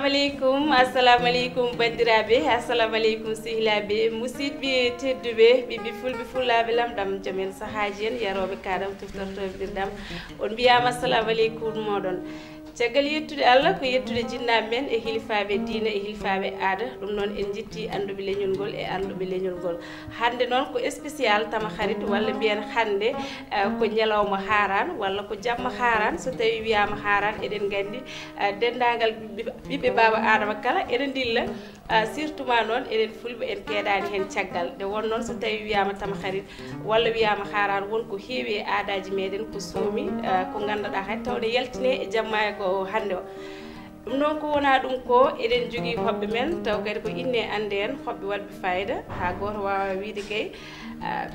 assalamu alaikum bandiraɓe, assalamu alaikum sehilaɓe, musidɓe tedduɓe, ɓiɓɓe fulɓe fullaɓe lamɗam joomen sahaji en yaroɓe kaɗam toftortoɓirɗam on mbiyama assalamu alaikum moɗon. Caggal yettude Allah ko yettude jinnaɓe men e hilifaɓe diina e hilifaɓe aada, ɗum noon en jitti anduɓe leñol ngol e anduɓe leñol ngol. Hande noon ko spécial tama harit walla mbiyen hande ko ñalawma haran walla ko jamma haran, so tawi wiyama haran eɗen gandi dendagal ɓiɓɓe baba adama kala eɗen dilla surtout ma noon eɗen fulɓe en keeɗani hen caggal nde won noon so tawi wiyama tama harit walla wiyama haran wonko heewi e aadaji meɗen ko soomi ko ganduɗa hay tawne yaltine e jamma ko hande o. ɗum noon ko wona ɗum ko eɗen jogui hoɓɓe men taw kadi ko inne ande en hoɓɓe wadɓe fayida ha goto wawa wiide kay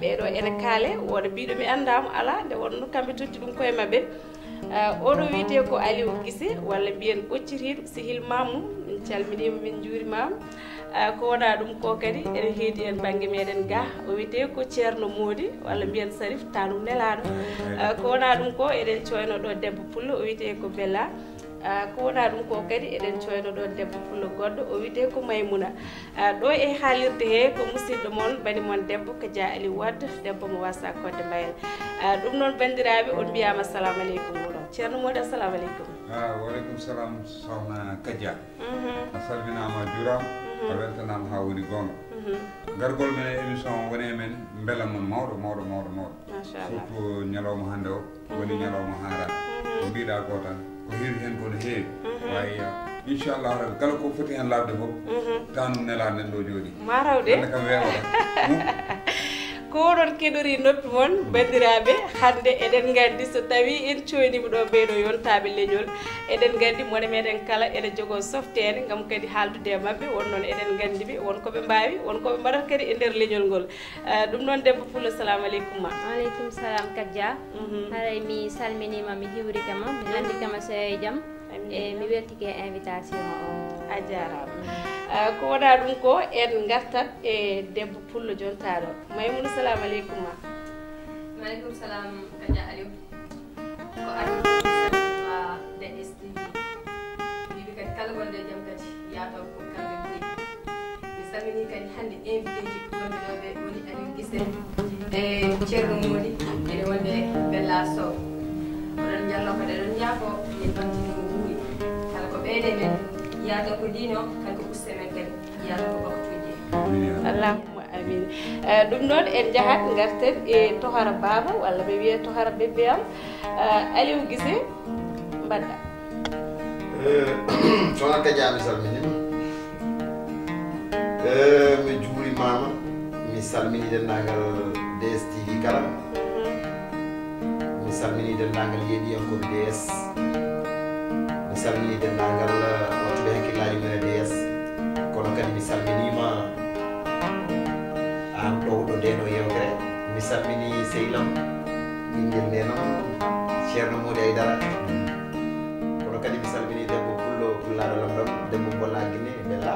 ɓeɗo ene kaale woɗa mbiɗo mi andama ala nde wonno kamɓe totti ɗum koye mabɓe. Oɗo wiyete ko Aliou Guissé walla mbiyen ɓoccitiɗo Sihil Mamou, min calminima min juurimama. Ko wona ɗum ko kadi ene heedi en banggue meɗen ga o wiyete ko Ceerno Modi walla mbiyen Sarif Tanum Nelaɗo. Ko wona ɗum ko eɗen coyno ɗo debbo pullo o wiyete ko Bella. Ko wona ɗum ko kadi eɗen coyno ɗo debbo pullo goɗɗo o wiyete ko Maymuna. Ɗo e haalirde he ko musidɗo moon bani moon debbo ko Dia Aliou Wade, debbo mo wasa kodde mbayel. Ɗum noon bandiraɓe on mbiyama assalamu aleykum oɗon Ceerno Modi, assalamu aleykum. Waleykum salam sohna Kadia. A salminama juurama, a weltanama ha woni gonga. Gargol men e émission woni men beela mon mawɗo mawɗo mawɗo mawɗo, surtout ñalawma hande o woni ñalawma haran. Ko mbiɗa ko tan ko heewi hen kono heewi wawi inchallah rabbi kala ko foti hen labde foof Tanum Nelaɗo nen ɗo jooɗi marawde ande kam weeɓata ko oɗon keɗori noppi moon bandiraɓe. Hande eɗen gandi so tawi en coynima ɗo ɓeyɗo yontaɓe leñol eɗen gandi mone meɗen kala ene jogo softede gam kadi haaldude e mabɓe, won noon eɗen gandiɓe wonkoɓe mbawi wonkoɓe mbaɗata kadi e nder leñol ngol. ɗum noon debbo Pullo, assalamu aleykum ma. Waleykum salam Kadia. Haray mi salminima mi hiwrikama mi landikama so e jaam e mi weltike invitation o. A jarama. Ko wona ɗum ko en gartat e debbo Pullo jontaɗo. Maymouna, assalamu aleykum ma. Waleykum salam Kadia Aliou. Ko salminima DSTV wiɓe kadi kala gonɗo e jaam kadi yataw ko kamɓe ɓuuri. Mi salmini kadi hande invité ji wonɓe ɗo ɓe woni Aliou Guissé e Ceerno Modi ene wonde Bella Sow. Oɗon jallo kadi eɗon yaafo yen bantini ko wuuri kala ko ɓeyde men yata ko diino kanko uste men kadi yata ko baktuji. Allahumma amin. ɗum noon en jahat garten e tohara baba walla ɓe wiye tohara bebbe am. Aliou Guissé mbaɗɗa. Sohna Kadia mi salminima, mi juurimama, mi salmini dendagal DSTV kala, mi salmini dendagal yeeɗiyankoɓe DS, mi salmini dendagal wattuɓe hakkillaji men e DS, kono kadi mi salminima an ɗowɗo ndeno yewtere. Mi salmini sehlam ɓinguel ndenon Ceerno Modi Aydara, kono kadi mi salmini debbo Pullo pullaɗo lamɗam debbo Bolla Guinée Bella.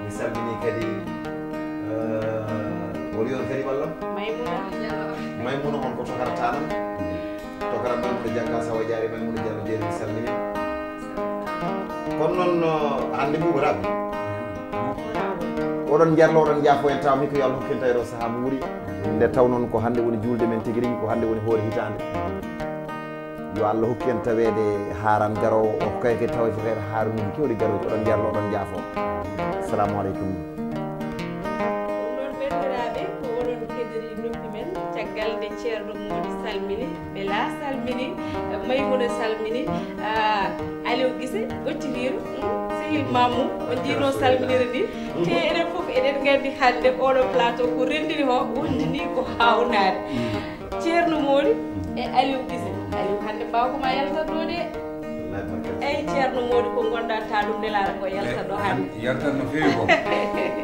Mi salmini kadi woni on kadi wallam Maymuna on ko tokara Tanam, tokara Maymuna Dianka Sawa Diary Maymuna Diallo Jeeri mi salmini. Kono noon hande ɓuɓataɓe oɗon jarlo oɗon jaafo en taw hikko yo Allah hokkinta e ɗo saaha mo wuuri nde taw noon ko hande woni julde men tigui rigui, ko hande woni hoore hitande. Yo Allah hokki en tawede haran garowo o kay kadi tawa fofede haaruji kewɗi garoji oɗon jarlo oɗon jaafo. Assalamu aleykum. ɗum noon bandiraɓe ko oɗon keɗiri noppi men caggal nde Ceerno Modi salmini, Bella salmini, Maymuna salmini, Aliou Guissé ɓoccitiɗo Sihil Mamou on jino salminira ni te enen foof eɗen gandi hande oɗo plateau ko rendini o wondini ko hawnade. Ceerno Modi e Aliou Guissé. Aliou hande mbawkoma yaltat ɗo de. Eyyi Ceerno Modi ko gonɗa Tanum Nelaɗo ko yaltat ɗo hande. yaltat no fewi ko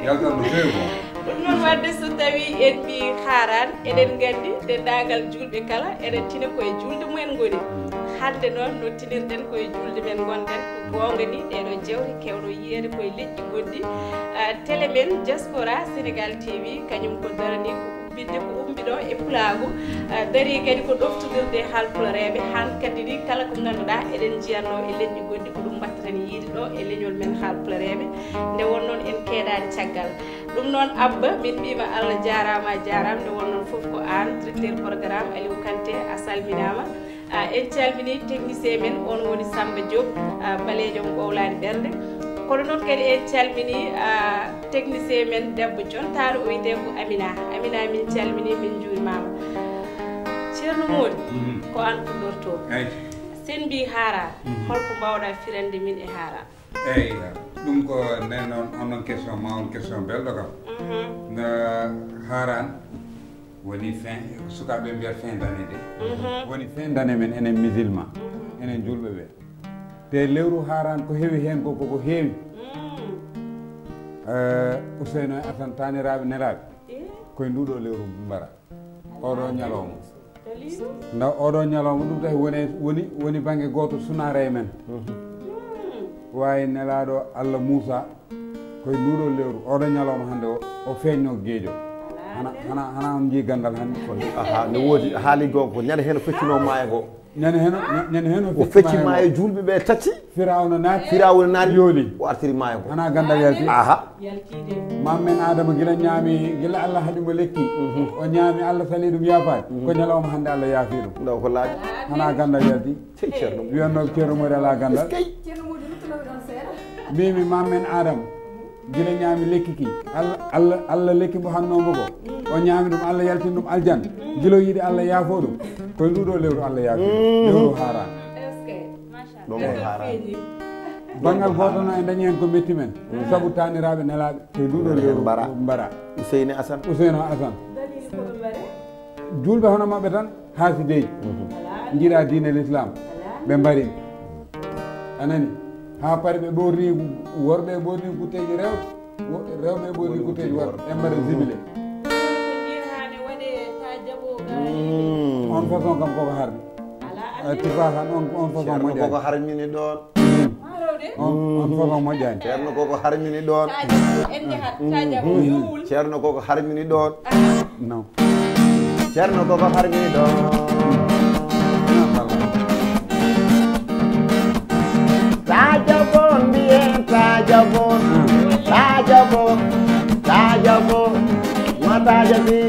yaltat no fewi ko. ɗum noon wadde so tawi en mbi haran eɗen gandi dendagal julɓe kala eɗen tina koye julde mumen goni. Hande noon no tinirɗen koye julde men gonɗen ko gonga ni ɗeɗo jewte kewɗo yiyede koye leƴƴi goɗɗi. Télé men Diaspora Sénégal TV kañum ko darani ko ubbidde ko umbiɗo e pulagu dari kadi ko ɗoftodirde haalpulareɓe han kadi ni kala ko ganduɗa eɗen jiyanno e leƴƴi goɗɗi ko ɗum battaten yiide ɗo e leñol men haalpulareɓe nde won noon en keeɗade caggal ɗum noon Abba min mbima Allah jarama jarama nde won noon foof ko an directeur programme Aliou Kanté a salminama en calmini technicien men on woni Samba Diop balejo mo ɓowlani ɓerde kono noon kadi en calmini technicien men debbo jontaɗo o wiyete ko Amina min calmini min juurimama ceerno Mody ko an puɗɗorto sen mbi haara holko mbawɗa firande min e haara eyyi ɗum ko nden noon onon question ma on question belɗo kam no haaran woni fin sukaɓe mbiyat fin d'année de woni fin d'année men enen musulman enen julɓe ɓe te lewru haran ko heewi hen ko koko heewi Ousseynou Assane taniraɓe nelaɓe koye nduɗo lewru mbara oɗo ñalawma ndaw oɗo ñalawma ɗum tahi woni banggue goto sunare e men wawi nelaɗo Allah Moussa koye nduɗo lewru oɗo ñalawma hande o feeñno gueejo hana on jii gandal hande aha ne woodi haali gonga ko ñande hen feccino maayo go ñande hen o fecci maayo julɓe ɓe tacci firawna naati yooli o artiri maayo go hana gandal yalti aha mammen Adama gila ñaami gila Allah haɗimo lekki o ñaami Allah sali ɗum yaafade ko ñalawma hande Allah yaafi ɗum ndaw ko laaji hana gandal yalti ceerno wiyanno ceerno Mody ala gandal mbimi mammen Adama gila ñaami lekki ki Allah lekki mo hannomo ko o ñaami ɗum Allah yaltin ɗum aljan gilo yiiɗi Allah yaafo ɗum koye nduɗo lewru Allah yaafi lewru haran ɗon ko haran banggal goto no e dañi hen ko metti men saabu taniraɓe nelaɓe koye nduɗo lewru mbara Ousseynou Assane julɓe hono mabɓe tan haasideji jiiɗa diine l'islam ɓe mbari anani ha paari ɓe ɓorni worɓe e ɓorni gutteji rewɓe e ɓorni gutteji worɓe ɓe mbaɗa jibile on façon kam koko harmi tifa tan on façon moƴƴani koko harmini ɗon on façon moƴƴani ceerno koko harmini ɗon ceerno koko harmini ɗon non ceerno koko harmini ɗon tajabon mbiyen tajabon matajabi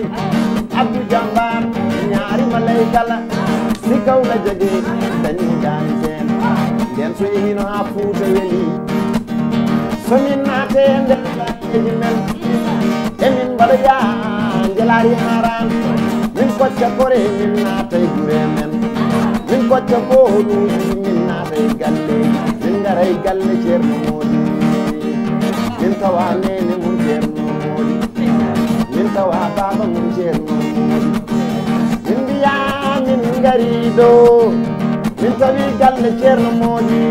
Abdou Jambar ñaari malay kala si kaw la jóge dañu daan seen den so yehino ha Fuuta weli somin naate nder eji men emin mbaɗa yaa jelari haran min kocca kore min naatay gure men min kocca booluji min naatay galle min ngaray galle ceerno Mody min tawa nene mum ceerno Mody min tawa baba mum ceerno Mody min mbiya min ngari ɗo min tawi galle ceerno Mody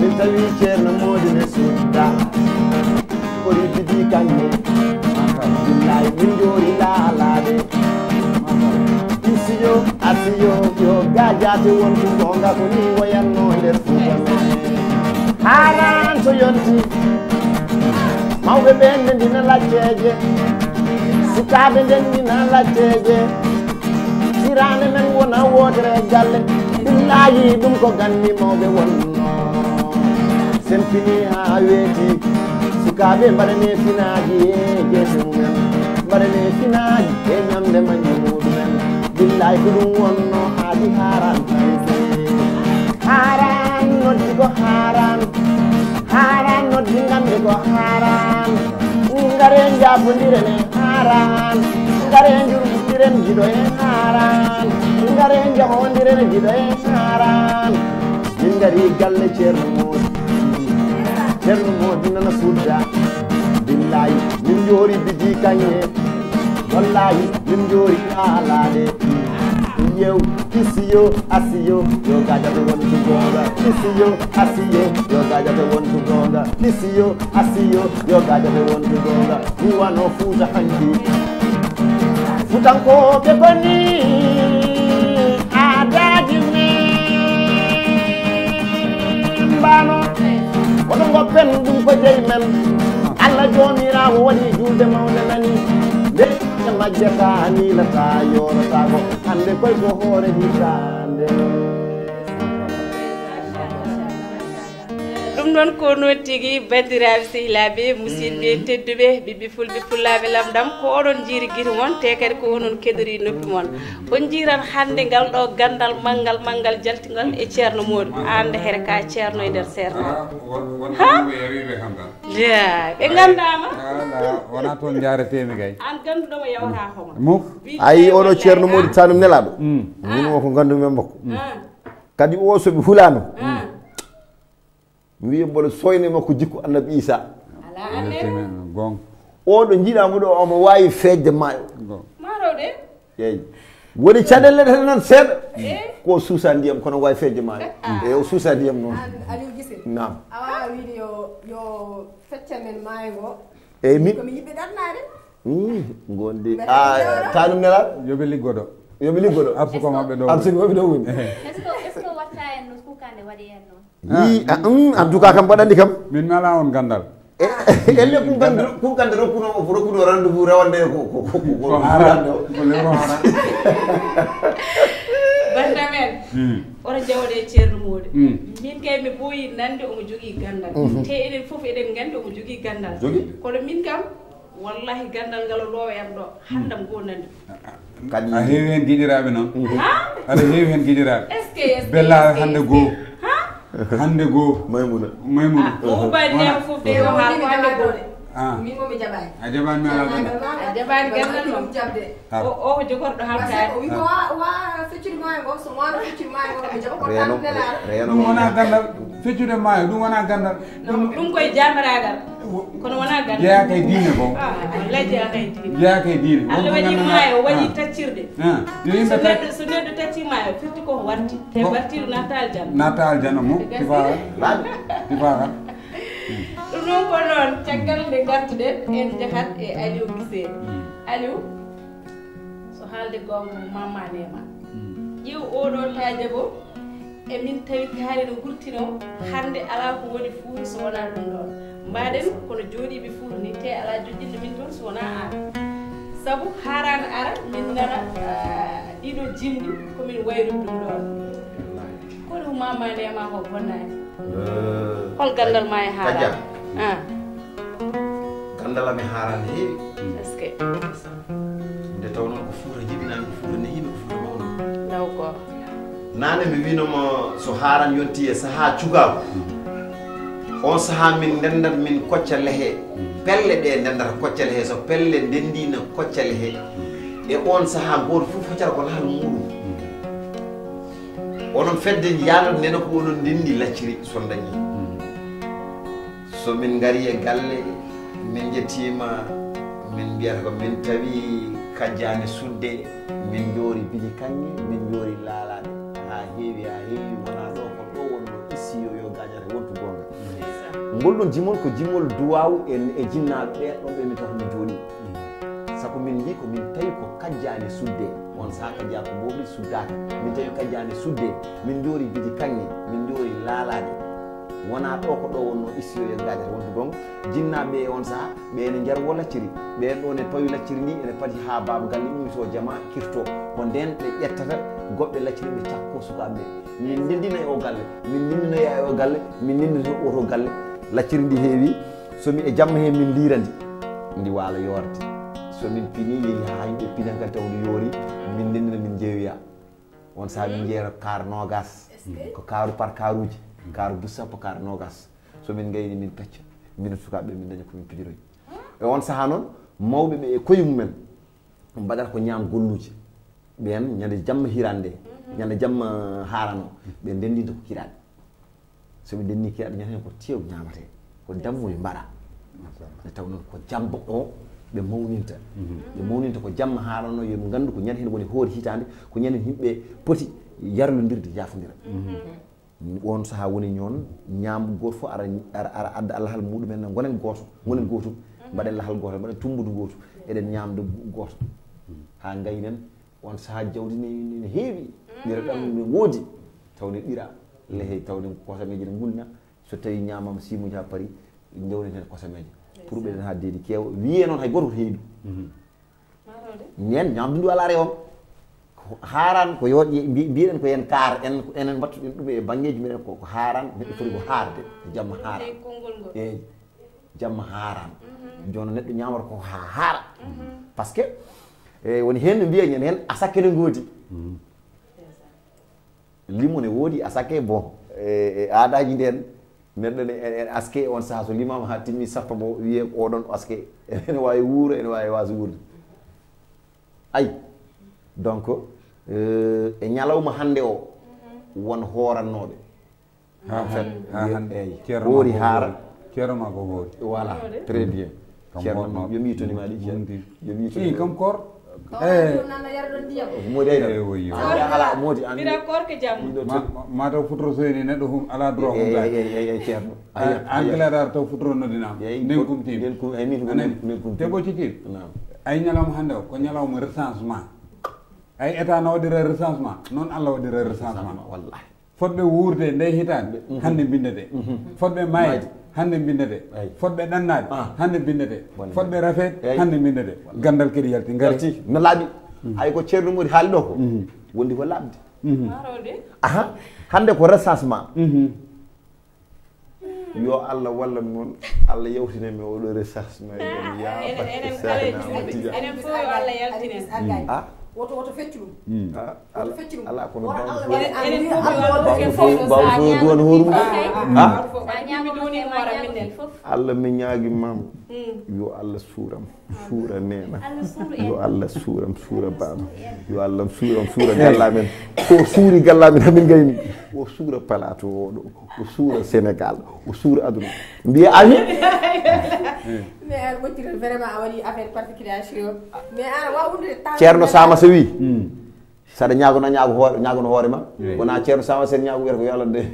min tawi ceerno Mody ne sudda kori bidi kanne billahi min jori laalade isiyo asiyo yo gajate wonko gonga ko ni woyanno nder Fuuta men haran so yonti mawɓe ɓe ndendina lacceje sukaɓe ndendina lacceje sirane men wona wodere galle billahi ɗum ko ganni mawɓe wonno sen fini ha weeti sukaɓe mbaɗane finaji e guese mumen mbaɗane finaji e ñamde majje muɗumen billahi ko ɗum wonno haadi haran haran noddi ko haran noddi ngamde ko haran ngare jabodire haran ngare jurdiren jiɗo e haran ngare jahodiren jiɗo e haran min gari galle ceerno Mody nana sudda billahi min jori bidi kañe wallahi min jori alade yew isiyo asiyo yo gajata wontu gonga isiyo asiyo yo gajata wontu gonga isiyo asiyo yo gajata wontu gonga mi wano Fuuta hanki Fuutankoɓe koni adaji men mbano wono goppen ɗum ko jeyi men Allah jomirawo waɗi julde mawde nani nde majjata niilata yorata ko hande koy ko hoore hitande ɗum noon ko noon tigi bandiraɓe sehilaɓe musidɓe tedduɓe ɓiɓɓe fulɓe fullaɓe lamɗam ko oɗon jiiri guite moon te kadi ko onon keɗori noppi moon on jiiran hande ngal ɗo gandal manggal jaltingal e ceerno Modou ande here ka ceerno e nder serno ɓe gandama wona toon jaretemi gay an ganduɗoma yawata homo muk ayi oɗo ceerno Modou tanum nelaɗo min o ko gandumen makko kadi o soɓe hulano mi wiya mboɗo soyne makko jikku annabi Isa gon oɗo jiiɗamo ɗo omo wawi feejde maayo marowɗe eyi woni caɗelle tan noon seeɗa ko suusa ndiyam kono wawi feejde maayo e o suusa ndiyam noon Aliou Guissé nam awa wiide yo fecca men maayo ngo eyi min komi yiɓɓe ɗannade gondi tanum nelaɗo yoɓe liggoɗo arsuko maɓɓe ɗo woni est ce que watta en no kukande waɗi en noon yi en tout cas kam mbaɗandi kam min mi ala on gandal elle kukande rokkuno rendez-vous rewande ko harande ko lewro hara bandamen oto jawɗe ceerno Modou min kay mi ɓooyi nande omo jogui gandal te eɗen foof eɗen gandi omo jogui gandal kono min kam wallahi gandal ngal o lowa en ɗo handam go nande kadi a heewi hen giƴiraɓe noon aɗa heewi hen giƴiraɓe est ce que bella hande goo Maymuna o ubannema foof de o haal ko hande goo min momi jaɓani a jaɓani mi ala gandal a jaɓani gandal noon jabde o ko jogorɗo halkade o wi ko wa feccude maayo ngo so wano feccude maayo ngo mi jaɓa ko tan nelaɗo ɗum wona gandal feccude maayo ɗum wona gandal ɗum koye jamiragal kono wona gandal jeeya kay diine ko wallahi jeeya kay diine jeeya kay diine Allah waɗi maayo o waɗi taccirde yo yimɓe so neɗɗo tacci maayo firti koko warti te wartiɗo natta aljanna natta aljanna mo tifaka ɗum noon ko noon caggal nde gartuɗen en jahat e Aliou Guissé Aliou so haalde gonga mamanema ƴeew oɗo taajabo emin tawi kaari no hurtino hande ala ko woni fuuru so wona ɗum ɗon mbaɗen kono jooɗiɓe fuuru ni te ala joƴƴinɗo min toon so wona an saabu harana ara min ngara ɗiɗo jimɗi komin wayrude ɗum ɗon kono mamanema ko bonnani hol gandal ma e haarani gandal ami haarani heewi est ce que nde taw noon ko fuura jibinani ko fuura nehino ko fuura mawno law ko nane mi winoma so haaran yonti e saaha cugago on saaha min ndendat min kocca lehe pelle ɗe ndendata kocca lehe so pelle ndendina kocca lehe e on saaha goto fof foccara ko lahal muɗum onon fedde yaalode nena ko onon ndendi lacciri son dañi so min ngari e galle min jettima min mbiyata ko min tawi kajjane sudde min joori biji kanŋe min joori laalaɗe ha heewi wona ɗo ko ɗo wonno issiyo yo gañata wontu gonga ngol ɗon jimol ko jimol duwaw e jinnaɓe ɓe ɗon ɓe min tawa min jooɗi sabu min mbi ko min tawi ko kajjane sudde on saaha kajja ko mboɓi suddaka min tawi kajjane sudde min joori biji kanŋe min joori laalaɗe wona ɗo ko ɗo wonno issiyo e gaƴata wontu gonga jinnaɓe on saaha ɓene jarwo lacciri ɓen ɗo ne pawi lacciri ni ene paadi ha baba galle umito jama kirto ko nden ɓe ƴettata goɓɓe lacciri ɓe cakko sukaɓe min ndendina e o galle min ndendinoya e o galle min ndendino oto galle lacciri ndi heewi somi e jamma he min lirandi ndi waala yorde somin pini yeehi ha yimɓe pina kadi taw ndi yoori min ndendina min jeeyoya on saaha min jeeyata kar nogas ko karu par karuji kaaru du sappo kaaru nogas somin gayni min pecca min sukaɓe min daña komin pidiroy e on saaha noon mawɓe ɓe e koye mumen mbaɗata ko ñaam golluji ɓen ñande jamma hirande ñande jamma harano ɓe ndendinta ko kiraɗe soɓe ndenni kiraɗe ñande hen ko tew ñamate ko dammuye mbaɗa nde taw noon ko jamba o ɓe mawninta ko jamma harano yoɓe gandu ko ñande hen woni hoore hitande ko ñande yimɓe poti yarlodirde jafodira on saaha woni ñoon ñaam goto fof ara adda allahal muɗumen gonen gotum mbaɗen lahal goto mbaɗen tumbudu gotu eɗen ñamde goto ha gaynen on saaha jawdi ne heewi ɗira ɗam ne woodi tawne ɗira lehe tawde kosameji ne gulna so tawi ñamama simuji ha paari jawnen hen kosameji pour ɓeɗen ha deedi keewa wiye noon hay goto ko heewi nen ñamdu ndu ala rewam haran ko yoɗi mbiɗen ko yen kaar enen mbattuɗen ɗum e bangeji minen ko haran neɗɗo foti ko haarde jamma haara eyyi jamma haaran joni neɗɗo ñamata ko ha haara par ce que woni hen no mbiya ñen hen asakke ne goodi limone woodi asakke bon aadaji nden neɗɗo ne aske on saha so limama ha timmi sappa mo wiye oɗon aske ene wawi wuuro ene wawi wasa wuurde ayi donc e ñalawma hande o won hoorannoɓe ha hande eyyi woori haara ceerno ma ko woori voilà très bien ceerno yomi tonima ɗi yomi i kam koor modi ala modi mbiɗa korke jam ma taw futoro soyni neɗɗo hum ala droit eyyi ceerno angleterre taw futoro noddinama nden kumtima te ɓo cikin ay ñalawma hande o ko ñalawma recensement ay état no waɗira recensement noon Allah waɗira recensement wallahi fotɓe wuurde nde hitande hande bindete fotɓe mayde hande bindete fotɓe ɗannade hande bindete fotɓe rafede hande bindete gandal kadi yalti garti no laaɓi hay ko ceerno modi haali ɗo ko wondi ko laaɓde aha hande ko recensement yo Allah walla noon Allah yawtine mi oɗo recensement enen fof yo Allah yaltinen woto feccu ɗum woto feccu ɗum ala kono bawo duwan horum fof Allah mi ñaagi mam yo Allah suuram suura nena yo Allah suuram suura baba yo Allah suuram suura gallamen ko suuri gallamen hamin gayni o suura palato oɗo o suura Sénégal o suura aduna mbiya ami mais an wottire vraiment a waɗi affaire particulier mais an wawude ceerno sama so wi saɗa ñaagono hoore ma wona ceerno sama sen ñaago wiyata ko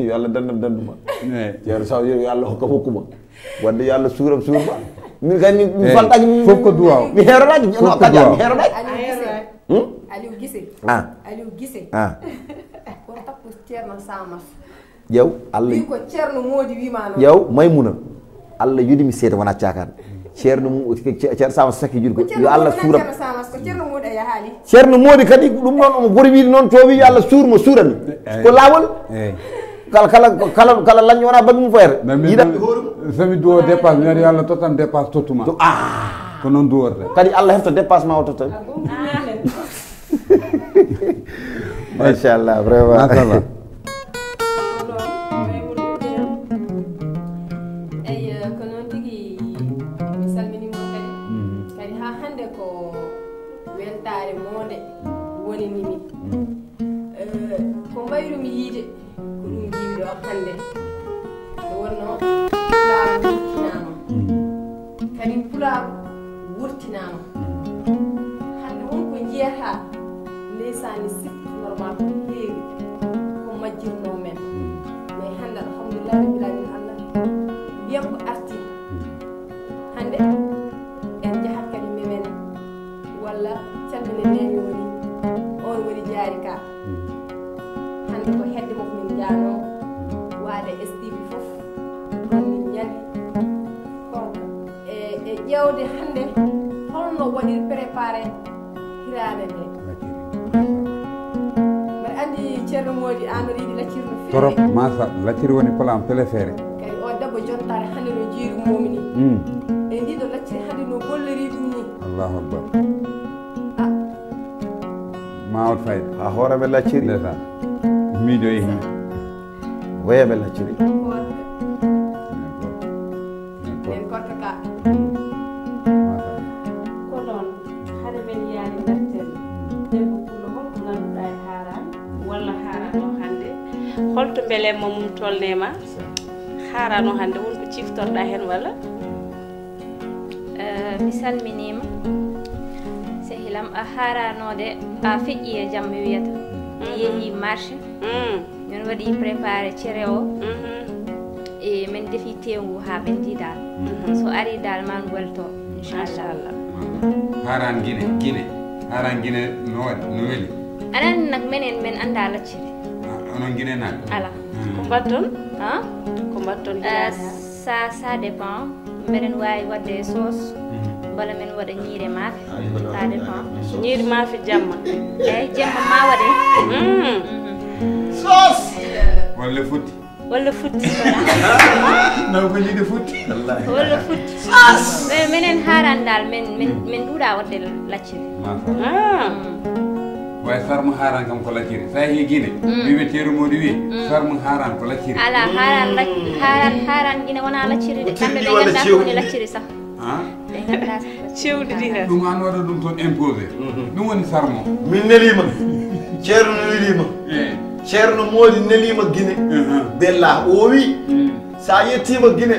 yo Allah dandam danduma ceerno sama wi yo Allah hokka hokkuma wadde yo Allah suuram suurma min kadi mi faltaki fof ko duwaw mi herodaki no kadi mi herodaki Aliou Guissé Aliou Guissé kono tappo ceerno Samas ƴew Allah wi ko ceerno Modi wima noon ƴew Maymuna Allah yudimi seeɗa wona cakane ceerno Samas sakki juɗi ko yo Allah suuram ceerno Samas ko ceerno Modi aya haali ceerno Modi kadi ɗum noon omo gori wiide noon to wi yo Allah suurmo suurami ko laawol kala lañño wona bagge mum foyata yiɗaɓe hooruma somi duwo dépasse mi wiyata yo Allah tottan dépasse tottuma ko noon duworte kadi Allah hefta dépasse ma o tottami machallah vraiment machallah eyi ko noon tigi mi salminimo kadi ha hande ko weltare monde woni nimi ko mbayrumi yiide ko ɗum jiimi ɗo hande nde wonno pulaaru wurtinama kadi pulaaru wurtinama hande wonko jiyata ndeysani siftu normal ko heewi ko majjirno men mais hande alhamdulillah rabbil alamin Allah mbiyam ko arti hande en jahat kadi memene walla calmine neñoni on woni jaari ka hande ko hedde moko min jaano waade STV fof ɗon min ñali kono e ƴewde hande holno waɗir préparé hirande nde mbaɗa andi ceerno Modi an aɗa yiɗi lacciri no feewi torop masa lacciri woni plan préféré kadi o debbo jottare hande no jiiru momi ni e ndiɗo lacciri hande no gollori ɗum ni Allahu akbar mawol fayda ha hooreɓe lacciri ndesan miijo e hin woyaɓe lacciri en korka ka ko noon hade men yaari garten debbo pullo holko ngannduɗa e haaran walla haarano hannde holto mbelemma mum tolnema haarano hannde wonko ciftorɗa hen walla mi salminima sehilam a haaranode a feƴƴi e jam mi wiyata mi yeehi marché min waɗi préparé cere o e min defi tewngu ha ɓendi dal so ari dal man welto inchallah haran guine haran guine no waɗi no weeli anan nak menen min anda lacciri onon guine naɓe ala ko mbatton ko mbatton ça dépend mbeɗen wawi wadde sauce bala men waɗa ñiire maafe ça dépend ñiiri maafe jamma eyyi jemma ma waɗe sos walla futti walla futti naw ko ñiide futti walla futti minen haran dal min ɗuuɗa waɗde lacciri way sarmo haran kam ko lacciri sa hi guine wiɓe teeru modi wi sarmo haran ko lacciri ala haran guine wona lacciri de kamɓe ɓe ganda ko woni lacciri sah ɓe ganda cewdidira ɗum an waɗa ɗum toon imposé ɗum woni sarmo min nelima ceerno nelima ceerno moodi nelima guine bella o wi sa yettima guine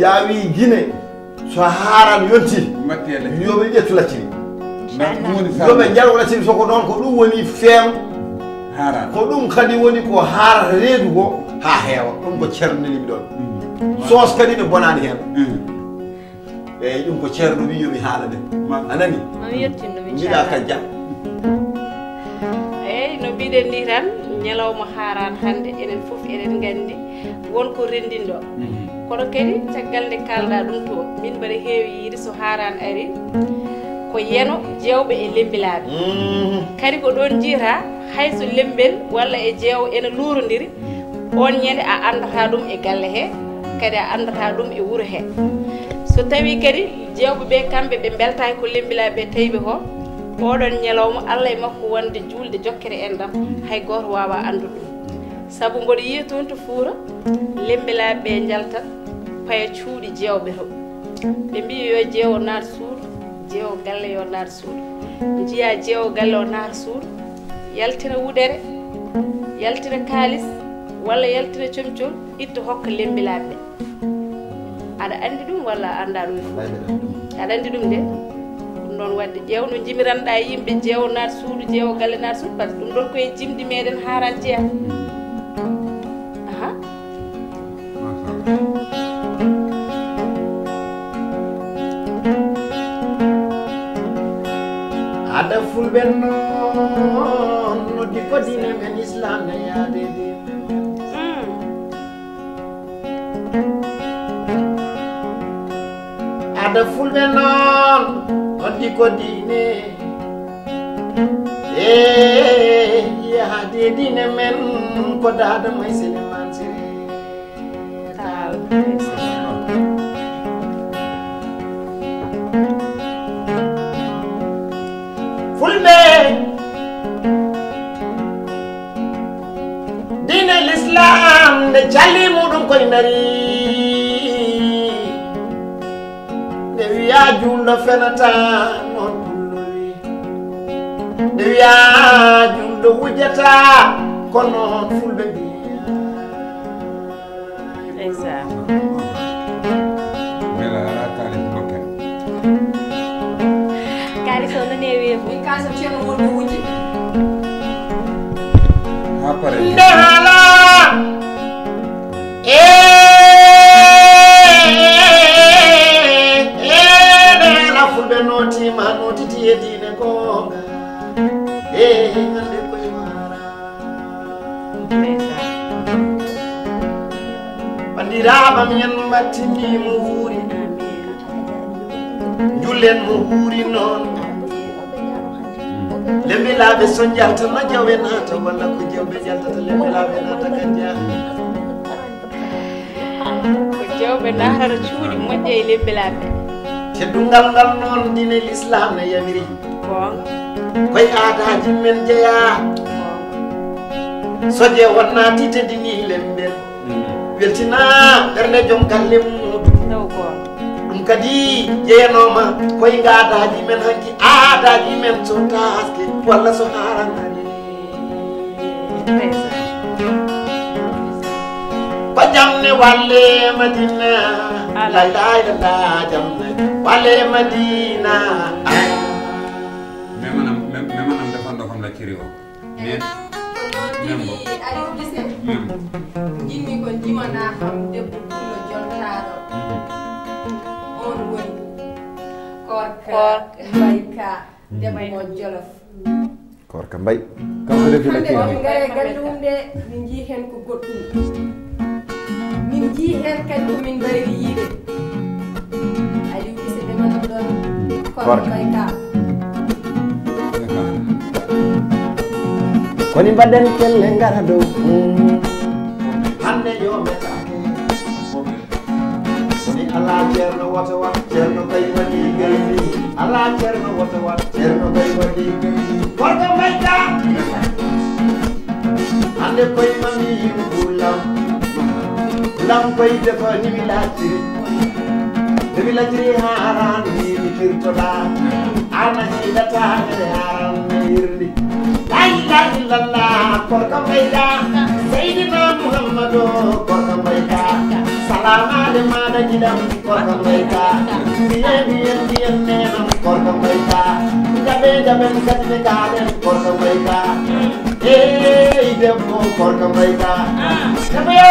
yaawi guine so haran yonti mbattele yoɓe ƴettu lacciri ɗum woni yoɓe jalwo lacciri soko noon ko ɗum woni feem haran ko ɗum kadi woni ko haarata reedu ko ha heewa ɗum ko ceerno nelimi ɗon soos kadi ne bonani hen eyyi ɗum ko ceerno wi yomi haala de anani mami yettinɗum jiɗa Kadia eyyi no mbiɗen ni tan ñalawma haran hande enen foof eɗen gandi wonko rendinɗo kono kadi caggal nde kalɗa ɗum to min mbaɗa heewi yiide so haran ari ko yeno jewɓe e lembilaɓe kadi ko ɗon jiyata hayso lembel walla e jeewo ene luurodiri on ñande a andata ɗum e galle he kadi a andata ɗum e wuuro he so tawi kadi jewɓe ɓe kamɓe ɓe beltaki ko lembilaɓe tawiɓe ko oɗon ñalawma Allah e makko wonde julde jokkere en ɗam hay goto wawa andude ɗum saabu mboɗo yiya toon to Fuura lembilaɓe ɓe jaltat paya cuuɗi jewɓe to ɓe mbi yo jeewo naat suudu jeewo galle yo naat suudu jiya jeewo galle o naata suudu yaltina wudere yaltina kalis walla yaltina comcol itta hokka lembilaɓe aɗa andi ɗum walla a anda ɗum aɗa andi ɗum de ɗum ɗon wadde ƴeew no jimiranɗa yimɓe jeewo naat suudu jeewo galle naat suudu par ce que ɗum ɗon koye jimɗi meɗen haran jeeya aha ada fulɓe noon noddi ko dine men islam ne yaade de ada fulɓe noon noddi ko dine yaade dine men ko dada maysene mansere tal fulɓe dine l'islam nde calli muɗum koye nari nde wiya julɗo fenata noon pullo wi nde wiya julɗo wujjata ko noon fulɓe mbiya bela ala kalis gokken kalis o nani e wiye min kaso ceerno wonɗo wujji ha pare nde haala nde haala fulɓe notima notiti e diine gonga hande koye mara bandiraɓa min battinimo wuuri jullen mo wuuri noon lembilaɓe so jalta no jawe naata walla ko jewɓe jaltata lembilaɓe naata Kadia ko jewɓe natata cuuɗi moƴƴe e lembilaɓe teddungal ngal noon dine l'islam ne yamiri gonga koye aadaji men jeeya so je wonnati teddini lembel weltina ɓerde joom galle muɗum taw gonga ɗum kadi jeeyanoma koye gaadaji men hanki aadaji men so taske walla so haranari ko jamne walle madina laylaylala jamne walle madina memanam defanɗo kam lacciri o men Membo. Aliou gis nga. Jinni ko jimana xam debbo pullo jontaɗo. On woni korka bayka debbo mo Jolof. Korka mbay. Kanko defi lakkiri. Hande ngare gandum de min ji hen ko goɗɗum. Min ji hen kadi ko min bayri yiide. Aliou gis ɓe mana don korka may ka koni mbaɗen kelle ngara dow hande yo metake koni ala ceerno woto wat ceerno kay waɗi gayni ala ceerno woto wat ceerno kay waɗi gayni korko mayta hande koy mami yimɓulam lam koy defa nimi laciri haran mimi firtoɗa ana hiɗataɗe haran me yirdi la ilaha illallah korko mayta seydina muhammadu korko mayta salamade maɗa jiɗam korko mayta mbiyen nenam korko mayta jaɓen kadi ɓe gaɗen korko mayta ey debbo korko mayta deɓoyo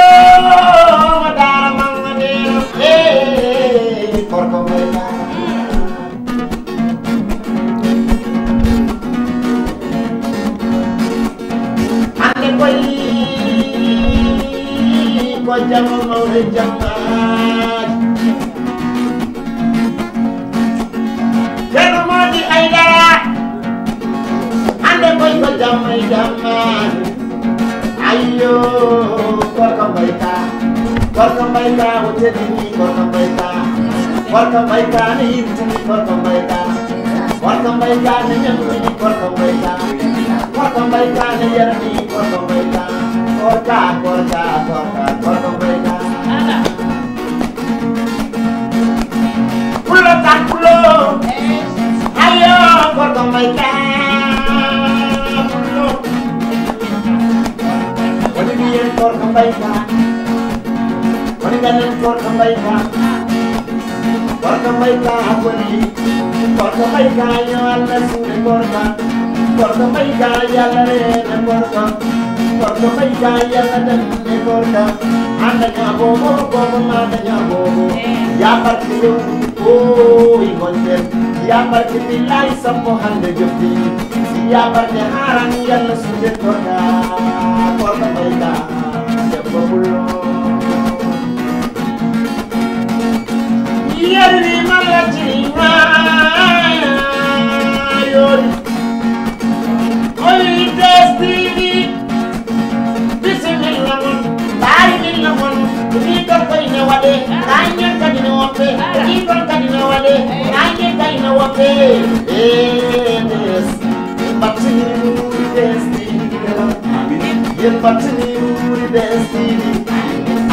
dara mammadenam korko mayta hande koy ko jamma mawde jammaji ceerno Mody Aidara hande koy ko jamma jammaji ayyo korko mayta o teddini korko mayta ne yirtini korko mayta ne ñamini korko mayta ne yarani korko mayta korka korko mayta pulo tan pulo ayo korko mayta pulo woni biyen korko mayta woni ganen korko mayta woni korko mayta yo Allah suude korko mayta yalla rene korko mayta yalla danne korka anda ñabomo bobo manda ñabomo ya barki lew o igonten ya barki billahi sammo hande jofti ya barki haran yalla suude korka korko mayta debbo bullo yerni malajima yori only destiny bismillah mon bismillah mon ni ko koy ne wade kanya kadine woppe ni ko kadine wade kanya kadine woppe yes batini destiny yen batini destiny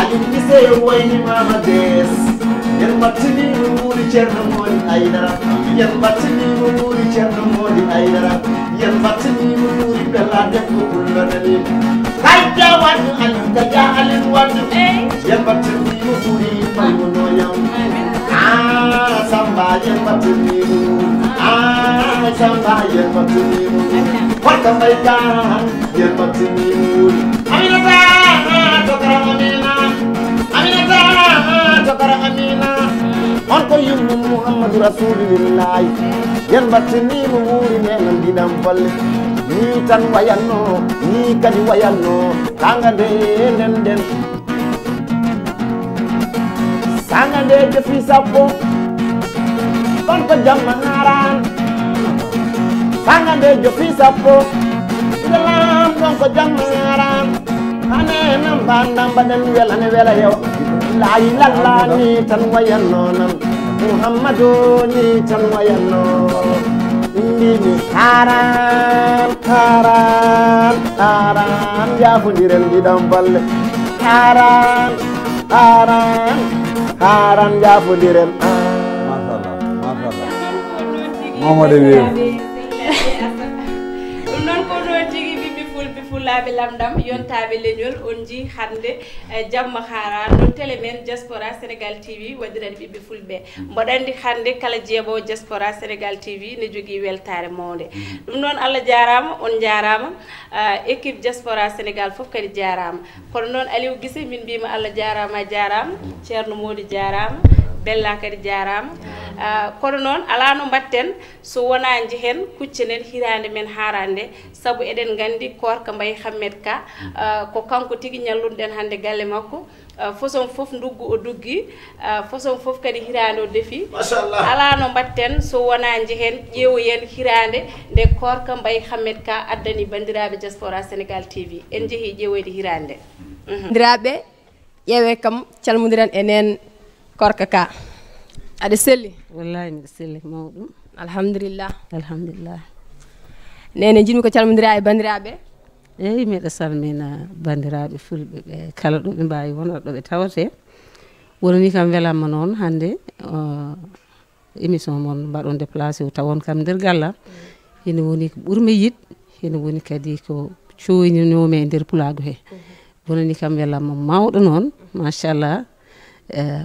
ajin kise wayni mama des yen batini Ceerno Mody Aidara yen batini Ceerno Mody Aidara yen batini bella debbo kullo dali kajja wadu kajja alin wadu yen batini maymuno yam samba yen batini samba yen batini korko mayta yen batini Aminata Amina on ko yummu Muhammadu Rasulullah yen battini mo wuri men didam balle ni tan wayanno ni kadi wayanno tanga de den sanga de defi sappo on ko jamma naran sanga de defi sappo dalam on ko jamma naran ane nam bandam baden wela yow la ilaha ni tan wayanno nam Muhammadu ni tan wayanno ni haran jafundiren didam balle haran jafundiren Mamadou Wiye non ko do tigi bibi fulaaɓe lamdam yontaɓe leñol on ji hande jamma hara non télé men diaspora sénégal tv waɗirani ɓiɓɓe fulɓe mboɗa andi hande kala jeeɓowo diaspora sénégal tv ne jogui weltare mawde ɗum noon allah jarama on jarama équipe diaspora sénégal foof kadi jarama kono noon Aliou Guissé min mbima allah jarama a jarama ceerno Mody jarama Bella kadi jarama kono noon ala no mbatten so wona jehen kuccenen hirande men harande sabu eɗen gandi Korka Mbaye Hammed Ka ko kanko tigui ñallunɗen hande galle makko façon fof nduggu o duggi façon fof kadi hirande o defi machallah ala no mbatten so wona jehen ƴeewoyen hirande nde korka Mbaye Hammed Ka addani bandiraɓe diaspora Sénégal TV en jeehi ƴeewoyde hirande bandiraɓe ƴeewe kam calmodiran enen korka Ka aɗa selli wallahi mbiɗa selli mawɗum alhamdulillah alhamdulillah nene jinmi ko calmodira e bandiraɓe eyyi miɗa salmina bandiraɓe fulɓe ɓe kala ɗo ɓe mbawi wonata ɗo ɓe tawate wonani kam welanma noon hande émission moon mbaɗon déplacé o tawon kam nder gallam hene woni ko ɓurmi yid hene woni kadi ko coyninomi e nder pulago he wonani kam welanma mawɗo noon machallah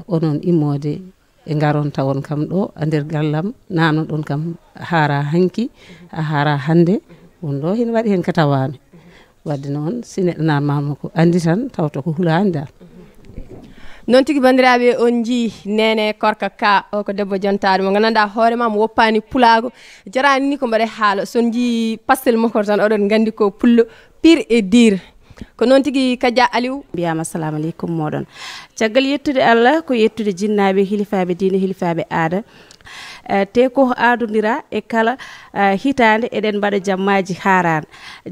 onon immode e garon tawon kam ɗo e nder gallam nanon ɗon kam haara hanki a haara hande won ɗo hene waɗi hen ko tawami wadde noon si neɗɗo nanmama ko andi tan tawta ko hulani dal noon tigui bandiraɓe on jii nene korka Ka o ko debbo jontade mo gandanɗa hoorema mo woppani pulago jarani ni ko mbaɗa haala son jii pastel makko tan oɗon gandi ko pullo pire et dire ko noon tigui Kadia Aliou mbiyama assalamu aleykum moɗon caggal yettude Allah ko yettude jinnaɓe hilifaɓe diine hilifaɓe aada te ko adodira e kala hitande eɗen mbaɗa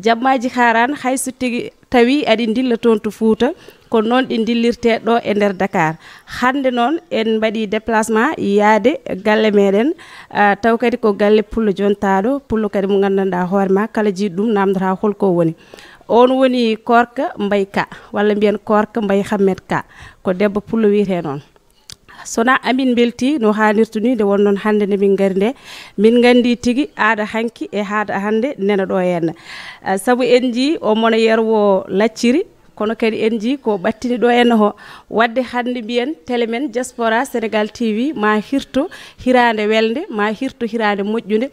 jammaji haran hayso tigui tawi aɗi dilla toon to Fouta ko noon ɗi dillirte ɗo e nder Dakar hande noon en mbaɗi déplacement yaade galle meɗen taw kadi ko galle pullo jontaɗo pullo kadi mo gandanɗa hoorema kala jiiɗo ɗum namdata holko woni on woni korka Mbaye Ka walla mbiyen korka Mbaye Hammed Ka ko debbo pullo wiyete noon sona amin belti no hannirtu ni nde wonnoon hannde nde min gari nde min gandi tigui aada hanki e haada hannde nena ɗo henna saabu en jii o mona yerwo lacciri kono kadi en jii ko ɓattini ɗo henna ho wadde hannde mbiyen télé men diaspora Sénégal TV ma hirto hirande welde ma hirto hirande moƴƴude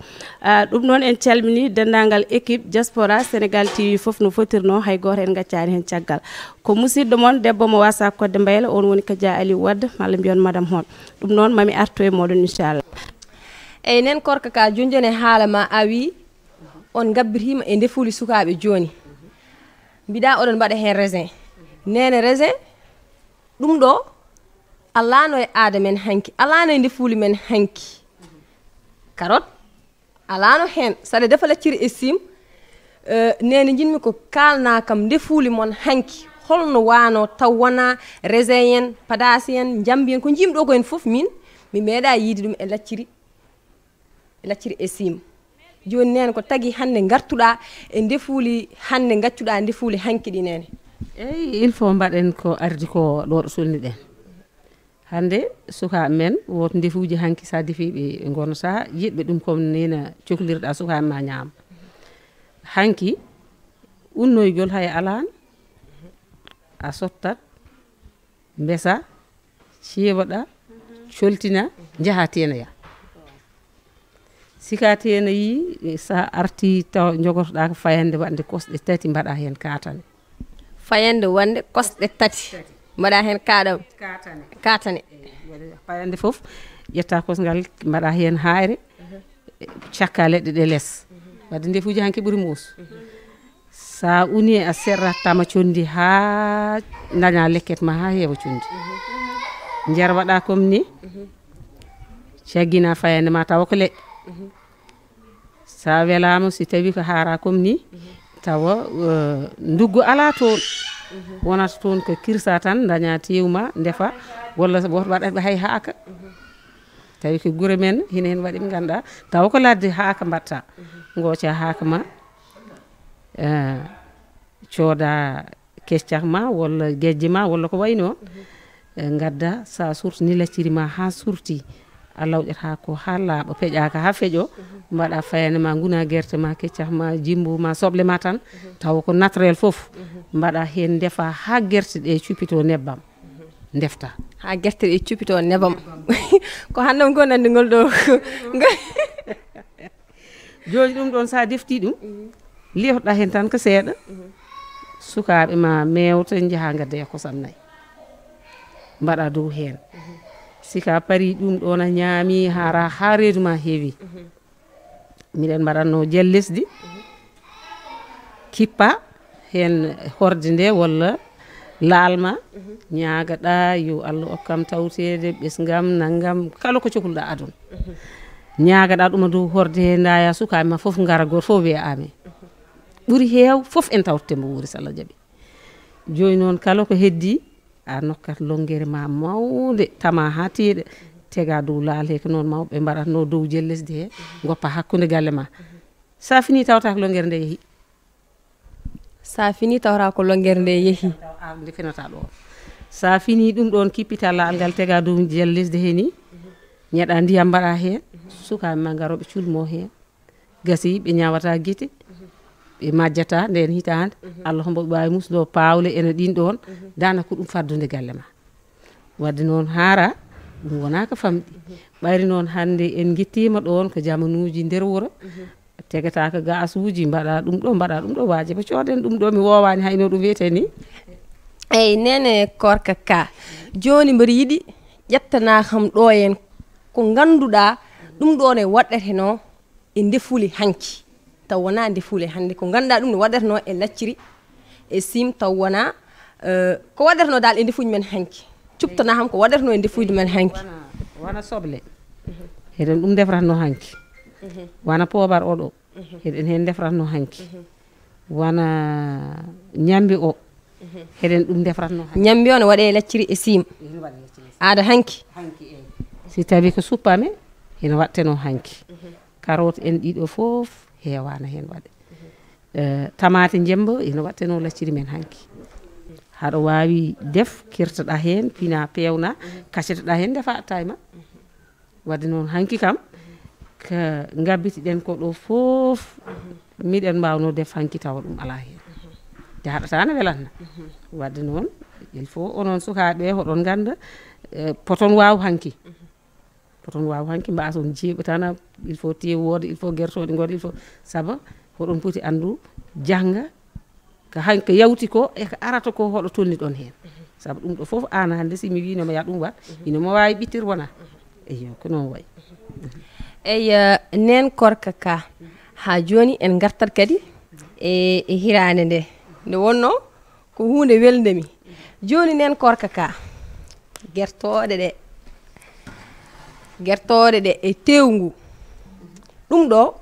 ɗum noon en calmini dendagal équipe diaspora Sénégal TV foof no fotirno hay goto en gaccani hen caggal ko musidɗo moon debbo mo wasa kodde mbayla on woni Kadia Aliou Wade malla mbiyon madame hon ɗum noon mami artu e moɗon inchallah eyyi nen korka Ka jonjone haala ma a wi on gabbirima e ndefuli sukaɓe joni mbiɗa oɗon mbaɗa hen raisin nene raisin ɗum ɗo alano e aada men hanki alano e ndefuli men hanki carotte alano hen saɗa defa lacciri e sim nene jinmi ko kalna kam ndefuli mon hanki holno wano taw wona raisin en padasi en jambi en ko jimɗo ko hen foof min mi meeɗa yiide ɗum e lacciri e sim joni nene ko tagui hande gartuɗa e ndefuli hande gaccuɗa ndefuli hanki ɗi nene eyyi il faut mbaɗen ko ardi ko ɗo ɗo solni ɗen hande sukaɓe men woto ndefuji hanki sa defiɓe gonata yiɗɓe ɗum kom nena cohlirɗa sukaɓe ma ñaama hanki unnoygol hay alano a sottat besa ceewoɗa coltina jaaha tenoya sika teno yi sa arti taw jogotoɗa ko fayande wande kosɗe tati mbaɗa hen katane fayande wande kosɗe tati mbaɗa hen katane fayande foof ƴetta kosgal mbaɗa hen hayre cakka leɗɗe ɗe less wadde ndefuji hanki ɓuuri muus sa uni a serratama condi ha daña lekket ma ha heewa condi jarwaɗa comme ni caggina fayande ma tawa ko leɗɗe sa welama si tawi ko haara comme ni tawa nduggu ala toon wonata toon ko kirsa tan daña tewma ndefa walla woto waɗaɓe hay haaka tawi ko guure men hina hen waɗi ɓe ganduɗa tawa ko ladde haaka mbatta goca haaka ma cooda keccak ma walla guejje ma walla ko wayno gadda sa surtini lacciri ma ha surti a lawƴata ko ha laaɓa peƴaka ha feeƴo mbaɗa fayande ma guna guerte ma keccak ma jimbu ma soble ma tan taw ko naturel foof mbaɗa hen ndefa ha guerte ɗe cuppito nebbam defta ha guerte ɗe cuppito nebbam ko handam ko nandigol ɗo joni ɗum ɗon sa defti ɗum lewtoɗa hen tan ko seeɗa sukaɓe ma mewta jaaha gadda e kosam nayyi mbaɗa dow hen sika pari ɗum ɗon a ñaami hara ha reedu ma heewi miɗen mbaɗatno jel lesdi kippa hen horde nde walla laalma ñaagaɗa yo Allah okkam tawtede ɓesgam naggam kala ko cohluɗa aduna ñaagaɗa ɗum dow horde he daya sukaɓe ma foof gara goto fof wiya amen ɓuuri heew foof en tawtotemo wuuri so Allah jaaɓi joni noon kala ko heddi a nokkat longguere ma mawde tama ha tiiɗa tega dow laal he ko noon mawɓe mbaɗatno dow jellesde he goppa hakkude galle ma sa fini tawta ko longguere nde yeehi sa fini tawra ko longguere nde yeehi nde finata ɗo sa fini ɗum ɗon kippita laal ngal tega dow jellesde he ni ñeɗa ndiyam mbaɗa hen sukaɓe ma garoɓe culmo hen gasi ɓe ñawata guite ɓe majjata nden hitande Allah hombo ɓe wawi muslo pawle ene ɗin ɗon dana ko ɗum faddude galle ma wadde noon haara ɗum wona ko famɗi ɓayri noon hande en guittima ɗon ko jamanuji nder wuuro tegata ko gas uji mbaɗa ɗum ɗo wajiba coden ɗum ɗo mi wowani hayno ɗum wiyete ni eyyi nene korka ka joni mbiɗa yiiɗi ƴettana kam ɗo en ko ganduɗa ɗum ɗo ne waɗeteno e ndefuli hanki taw wona ndefuli hande ko ganduɗa ɗum ne waɗeteno e lacciri e sim taw wona ko waɗeteno dal e ndefuji men hanki cuptana kam ko waɗeteno e ndefuji men hanki wona soble heɗen ɗum defratno hanki wona pobar oɗo heɗen hen defratno hanki wona ñambi o heɗen ɗum defratno hanki ñambi o ne waɗe lacciri e sim aada hanki si tawi ko suppame ene watteno hanki carotte en ɗiɗo foof heewana hen waɗe tamate jembo ene watteno lacciri men hanki haɗa wawi def kirtoɗa hen pina pewna kaccetoɗa hen defa atta e ma wadde noon hanki kam ko gabbitiɗen ko ɗo foof miɗen mbawno def hanki tawa ɗum ala hen jahaɗata ne welatna wadde noon il faut onon sukaɓe hoɗon ganda poton waw hanki mbason jeeɓa tan il faut tewode il faut guertoɗe goɗa il faut saabu hoɗon poti andu jangga ko hanki yawti ko eko arata ko hoɗo tolni ɗon hen saabu ɗum ɗo foof an hande simi winoma ya ɗum wat inomo wawi ɓittir wona eyo ko noon way eyyi nen korka ka ha joni en gartat kadi e hirande nde wonno ko hunde weldemi joni nen korka ka gertoɗe ɗe e tewngu ɗum ɗo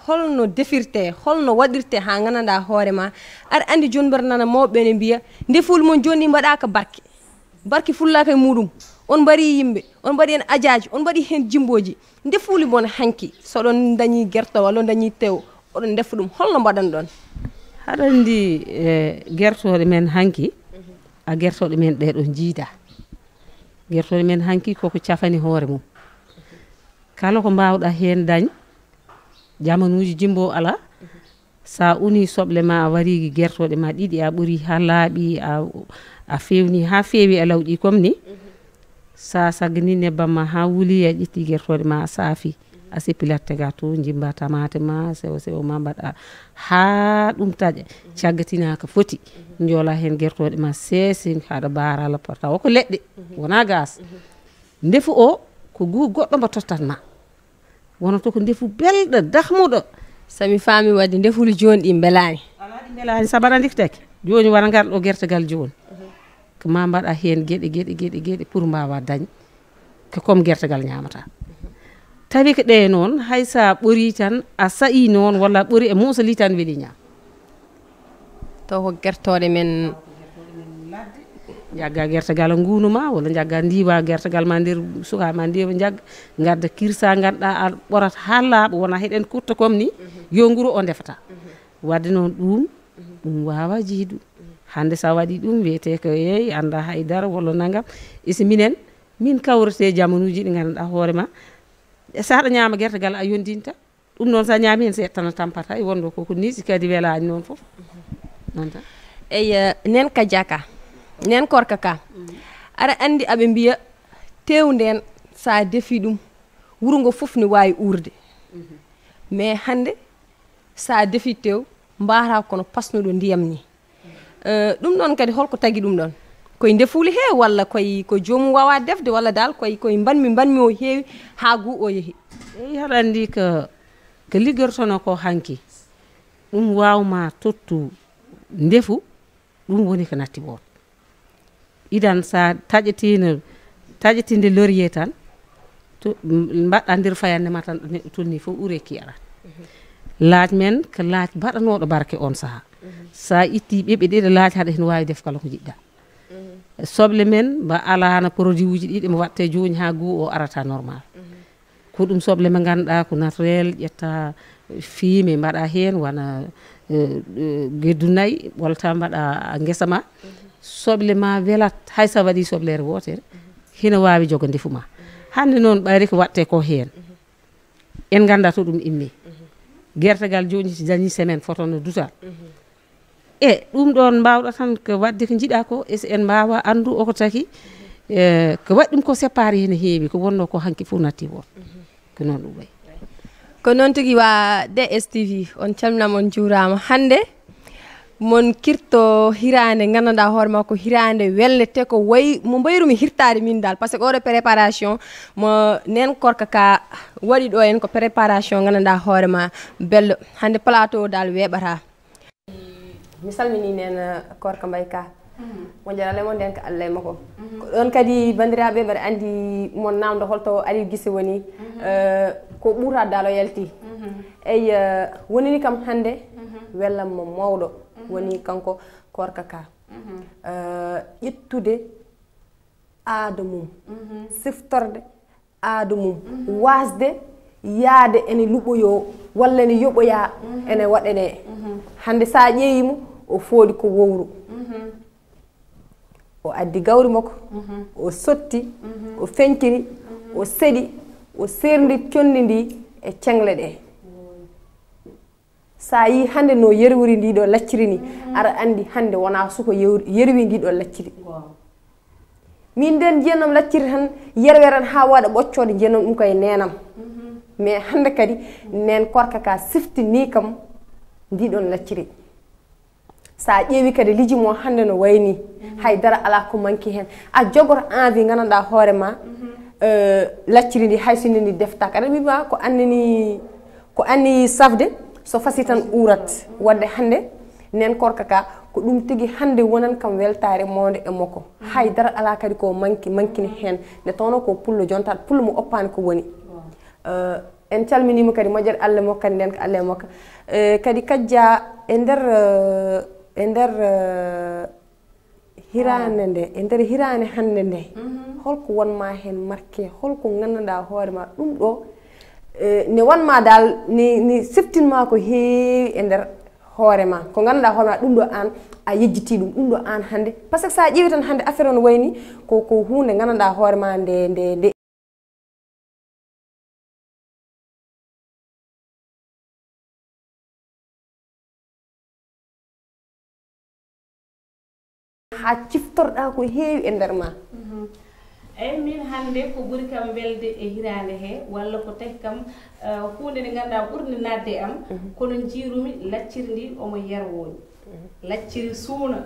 holno defirte holno waɗirte ha gandanɗa hoorema aɗa andi joni mbaɗa nana mawɓe ne mbiya ndefuli mon joni mbaɗaka barke fullaka e muɗum on mbari yimɓe on mbaɗi hen adiaji on mbaɗi hen jimboji ndefuli mon hanki soɗon dañi guerto walla on dañi tew oɗon defa ɗum holno mbaɗan ɗon haɗa andi guertoɗe men hanki a guertoɗe men ɗeɗo jiida guertoɗe men hanki koko cafani hoore mum kala ko mbawɗa hen dañ jamanuji jimbo ala sa uni soble ma a wari guertoɗe ma ɗiɗi a ɓuuri ha laaɓi a fewni ha feewi e lawƴi comme ni sa saggini nebbam ma ha wuuli a ƴetti guertoɗe ma a saafi a sippilat tega to jimba tamate ma sewo sewo ma mbaɗa ha ɗum taƴa caggatina ko foti joola hen guertoɗe ma seesin haɗa baarala tawa ko leɗɗe wona gas ndefu o ko goɗɗo mbo tottatma wonoto ko ndefu belɗo dahmuɗo sami faami wadde ndefuli joni ɗi belani ala ɗi belani saabu aɗa diktake joni wara garɗo guertogal joni ko ma mbaɗa hen gueɗe pour mbawa dañ ko comme guertogal ñamata tawi ko ɗe noon hay sa ɓori tan a sayi noon walla ɓori e musali tan weeli ñam taw ko guertoɗe men jagga guertogal gunuma walla jagga ndiwa guertogal ma nder sukaɓe ma ndiwa jagga gadda kirsa ganduɗa a ɓorata ha laaɓa wona heɗen kurta comme ni yo nguru o defata wadde noon ɗum wawa jiidu hande sa waɗi ɗum wiyete ko yeyi anda haydara walla naggam isi min kawrete jamanuji ɗi ganduɗa hoorema saɗa ñama guertogal a yondinta ɗum noon sa ñami hen seeɗa tampata e wonɗo koko nisi kadi welani noon foof noon tan eyyi nen kadiaka nen korka ka aɗa andi aɓe mbiya tewnden sa defi ɗum wuro ngo foof ne wawi urde mais hande sa defi tew mbara kono pasnuɗo ndiyam ni ɗum ɗon kadi holko tagui ɗum ɗon koye ndefuli he walla ko jomum wawa defde walla dal koye mbanmi o heewi ha gu o yeehi eyi haɗa andi ko liggortono ko hanki ɗum wawma tottu ndefu ɗum woni ko natti woon idan sa taƴetinde laurier tan to mbaɗɗa nder fayande ma tan ɗo neɗɗo tolni fof ureki arat laaj men ko laaj mbaɗanoɗo barke on saaha sa itti ɓeɓe ɗiɗo laaj haɗa hen wawi def kala ko jiɗɗa soble men mba alano produit uji ɗiɗi mo watte joni ha goo o arata normal ko ɗum soble mo ganduɗa ko naturel ƴetta fiime mbaɗa hen wona geddu nayyi ɓolta mbaɗa guesa ma soble ma welat haysa waɗi soblere wotere hina wawi jogo ndefu ma hande noon ɓayri ko watte ko hen en ganda to ɗum immi guertegal joni dañi semaine fotono dutal e ɗum ɗon mbawɗa tan ko wadde ko jiiɗa ko e en mbawa andu oko taki ko waɗi ɗum ko séparé hen heewi ko wonno ko hanki fof natti won ko noon ɗum wayi ko noon tigi wa DSTV on calminama on juurama hande mon kirto hirande gandanɗa hoore makko hirande welde te ko wayi mo mbayrumi hirtade min dal par ce que oɗo préparation mo nen korka ka waɗi ɗo en ko préparation gandanɗa hoore ma belɗo hande plateau dal weɓata mi salmini nen korka mbay ka moƴƴere mon nden ko allah e makko ɗon kadi bandiraɓe mbaɗa andi mon namdo holto Aliou Guissé woni ko ɓuurata dal o yalti eyi wonini kam hande wellammo mawɗo woni kanko korka ka ƴettude aada mum siftorde aada mum wasde yaade ene luɓoyo walla ene yoɓoya ene waɗane hande sa ƴeewimo o foodi ko wowru o addi gawri makko o sotti o feñtiri o seɗi o serndi condi ndi e cengle ɗe sa yi hande no yerwiri ndiɗo lacciri ni aɗa andi hande wona suko yerwi ndiɗo lacciri min nden jeenam lacciri tan yerweran ha waɗa ɓoccode jeenam ɗum koye nenam mais hande kadi nen korka ka siftini kam ndiɗon lacciri sa ƴeewi kadi liji mo hande no wayni haydara ala ko manki hen a jogoto envie gandanɗa hoore ma lacciri ndi hay sinno ndi deftaka aɗa wima ko anni safde so fasi tan urat wadde hande nen korka ka ko ɗum tigi hande wonan kam weltare mawde e makko haydara ala kadi ko mankini hen nde tawno ko pullo jonta pullo mo oppani ko woni en calminima kadi moƴƴere Allah makko kadi nden ko Allah e makko kadi kajja e nder hirande nde e nder hirande hande nde holko wonma hen marqué holko gandanɗa hoore ma ɗum ɗo ne wanma dal ni siftinma ko heewi e nder hoore ma ko gandanɗa hoore ma ɗum ɗo an a yejjiti ɗum ɗo an hande par ce que sa ƴeewi tan hande affaire on wayni ko hunde gandanɗa hoore ma nde ha ciftorɗa ko heewi e nder ma eyyi min hande ko ɓuuri kam welde e hirande he walla ko taki kam hunde nde ganduɗa ɓurni nadde am kono jiirumi lacciri ndi omo yerwoñi lacciri suuna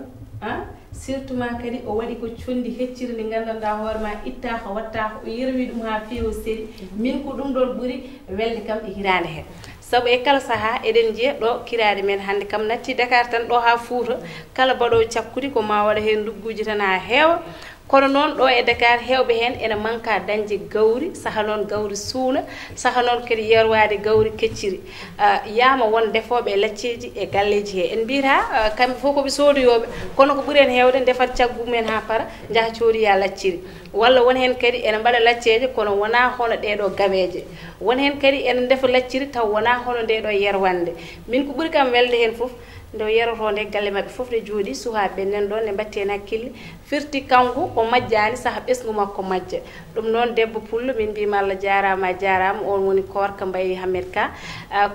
surtout ma kadi o waɗi ko condi hecciri ndi gandanɗa hoore ma ittaka wattaka o yerwi ɗum ha feewo seeɗi min ko ɗum ɗon ɓuuri welde kam e hirande he saabu e kala saaha eɗen jiiya ɗo kirade men hande kam natti Dakar tan ɗo ha Fouta kala baɗowo cakkudi ko ma waɗa hen ndugguji tan ha heewa kono noon ɗo e Dakar hewɓe hen ene manka dañde gawri saha noon gawri suuna saha noon kadi yerwade gawri kecciri yama won defoɓe e lacceji e galleji he en mbiyata kamɓe fof koɓe sodoyoɓe kono ko ɓuuri en hewde defat caggu mumen ha para jaaha coodiya lacciri walla won hen kadi ene mbaɗa lacceje kono wona hono ɗeɗo gaweje won hen kadi ene defa lacciri taw wona hono ndeɗo yerwande min ko ɓuuri kam welde hen foof nde yeroto nde galle mabɓe fof ne jooɗi sukaɓe nen ɗon ne batti hen hakkille firti kanko o majjani saaha ɓesgu makko majja ɗum noon debbo pullo min mbima Allah jarama jarama on woni korka Mbaye Hammed Ka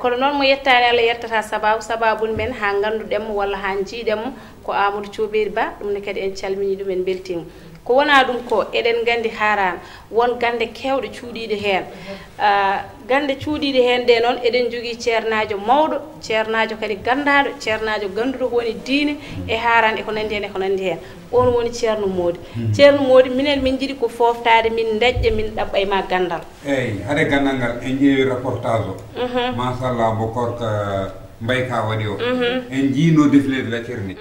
kono noon mo yettani Allah yettata sababuni men ha ganduɗenmo walla ha jiiɗenmo ko Amadou Thiouberi Ba ɗum ne kadi en calmini ɗum en beltima ko wona ɗum ko eɗen gandi harana won gande kewɗe cuuɗiɗe hen gande cuuɗiɗe hen ɗe noon eɗen jogui ceernajo mawɗo ceernajo kadi gandaɗo ceernajo ganduɗo ko woni diine e harana eko nandi hen eko nandi hen on woni ceerno Mody ceerno Mody minen min jiiɗi ko foftade min daƴƴa min ɗaɓɓa e ma gandal eyyi haade gandal ngal en ƴeewi reportage o machallah mo korka mbayka waɗi o en jiino deflede lacciri ni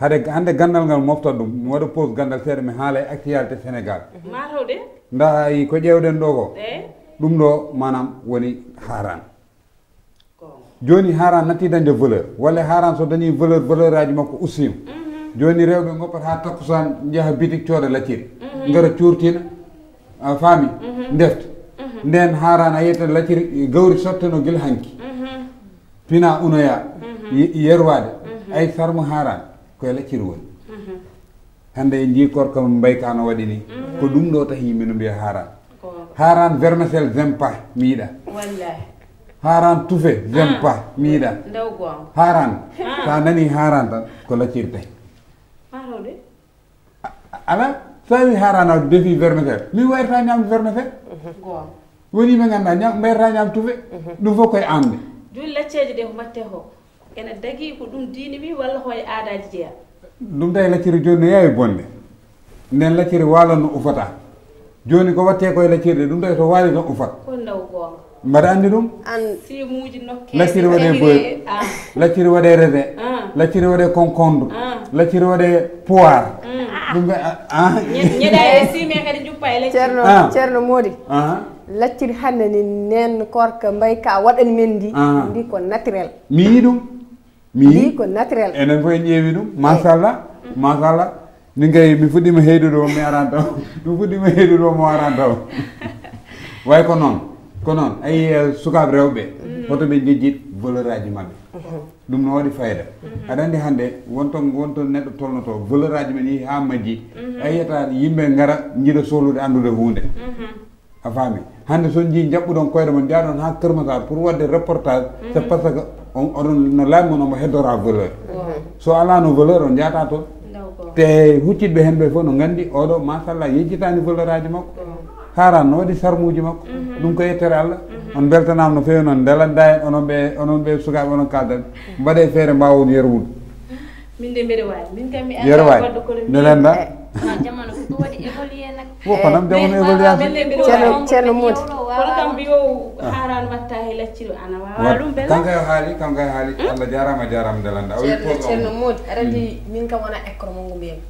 hande gandal ngal moftat ɗum mi waɗa pose gandal seeɗa mi haala e actualité sénégal matowde nda yi ko ƴewɗen ɗo ko ɗum ɗo manam woni haran joni haran natti dañde valeur walla haran so dañi valeur aji makko ussima joni rewɓe goppat ha takkusan jaaha bitik cooda lacciri gara curtina faami defta nden haran a yiyata lacciri gawri sotteno guila hanki pina unoya yerwade ay sarmo haran koye lacciri woni hande en jii korka mbayka no waɗi ni ko ɗum ɗo tahi yimɓe no mbiya haran haran vermicelle zempa mi yiɗa wallahi haran tufe zempa mi yiɗa ndaw gonga haran sa nani haran tan ko lacciri tahi matowde ala so wi haran a defi vermicelle min wayata ñamde vermicelle gonga woni ɓe ganduɗa mayata ñamde tufe ɗum fof koye amde joni lacceje ɗe ko mbatte ko ene dagui ko ɗum diini wi walla hoye aadaji jeeya ɗum tawi lacciri joni no yawi bonde nden lacciri waalon no ufata joni ko watte koye laccirde ɗum tawi to waali tan ufat ko ndaw gonga mbaɗa andi ɗum simuji nokke lacciri waɗe boyri lacciri waɗe raisin lacciri waɗe concombre lacciri waɗe poire ɗum ñeɗa e sime kadi juppa e lacciri ceerno Mody lacciri hande ni nen korka mbayka waɗani men ndi ko naturel mi yi ɗum mi yi ko naturel enen fof en ƴeewi ɗum machallah min kay mi fuɗɗima heydude o mi aran taw mi fuɗɗima heydude o mo aran taw way ko noon ayi sukaɓe rewɓe hoto ɓe jejjit valeur aji mabɓe ɗum no waɗi fayida aɗa andi hande wonto neɗɗo tolnoto valeur aji men yi ha majji a yiyata yimɓe gara jiiɗa sohlude andude hunde a faami hande son jii jaɓɓuɗon koyɗe mon jaaɗon ha Kermassar pour wadde reportage c' est parce que oɗon no laami mon omo heddora valeur so alano valeur on jata toon te hucciɓe hen ɓe fof no gandi oɗo machallah yejjitani valeur aji makko haran no waɗi sarmuji makko ɗum ko yettere Allah on beltanama no fewi noon ndelanda en onon ɓe sukaɓe onon kaldan mbaɗe feere mbawon yerwude min de mbeɗa wawi min kam mi yerwawi ndelenda jamano ko waɗi évolué nak wopanam jamano évoluation ceerno Mody kono kam mbiyo haran watta he lacciri ana wawa ɗum bela kanko e haali Allah jarama ndelanda ceerno Mody aɗa andi min kam wona école mo ngo mbiyami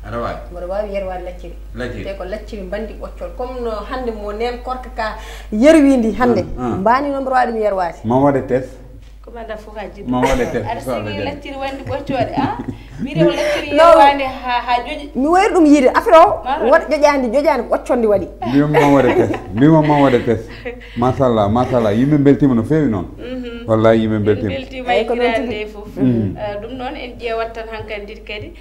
aɗa wawi mboɗo wawi yerwade lacciri lacciri te ko lacciri bandi ɓoccol comme no hande mo nen korka ka yerwidi hande mbani noon mboɗo wawi ɗum yerwade ma waɗe test ko mbaɗa fof ka jiɗɗo ma waɗe test aɗa sigi lacciri wandi ɓoccode mi rew lacciri yerwade ha joƴi mi wayri ɗum yiide affaire o waɗa joƴani ko ɓocconde waɗi mbima ma waɗe test machallah yimɓe beltima no fewi noon wallahi yimɓe beltima e hirande fof ɗum noon en ƴewat tan hankkadi kadi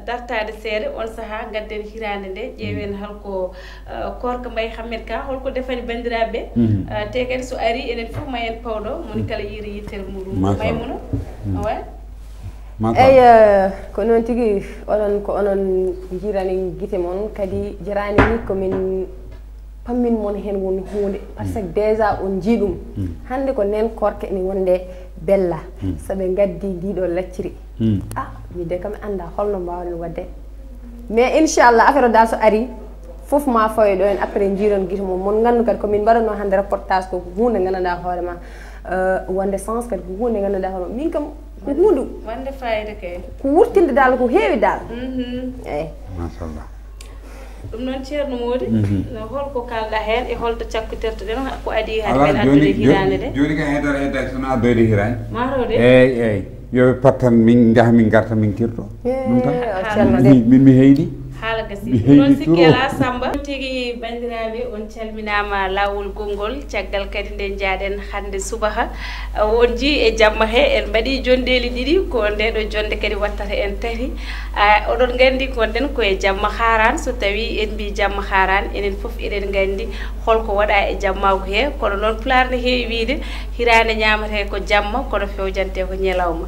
dartade seeɗa on saaha gadden hirande nde ƴeewen holko korka Mbaye Hammed Ka holko defani bandiraɓe te kadi so ari enen fof ma en pawɗo moni kala yiiri yittere muɗum Maymuna eyi ko noon tigui ko onon jirani guite moon kadi jarani ni komin pammin moon hen woni hunde par ce que déjà on jii ɗum hande ko nen korka ene wonde bella saaɓe gaddi ndiɗo lacciri mide kam anda holno mbawɗen wadde mais inchallah affaire o dal so ari foof ma fawe ɗo en après jiiron guite moon mon gandu kadi komin mbaɗano hande reportage ko hunde gandanɗa hoorema wonde sens kadi ko hunde gandanɗa hoorema min kam ko hunde wonde fayida kay ko wurtinde dal ko heewi dal eyyi machallah ɗum noon ceerno Mody holko kalɗa hen e holto cakkutirtoɗen ko adi hade men addude hirande de joni ka heddade sono addoyde hirande matode eyyi yoɓe pattan min jaaha min garta min kirto ɗum tan mi heydi haala gasi noon sikki ala Samba tigi bandiraɓe on calminama lawol gongol caggal kadi nde jaaɗen hande subaha on ji e jamma he en mbaɗi jondeli ɗiɗi ko ndeɗo jonde kadi wattata en tati oɗon gandi gonɗen koye jamma haran so tawi en mbi jamma haran enen foof eɗen gandi holko waɗa e jammago he kono noon pulaar ne heewi wiide hirande ñamate ko jamma kono fewjante ko ñalawma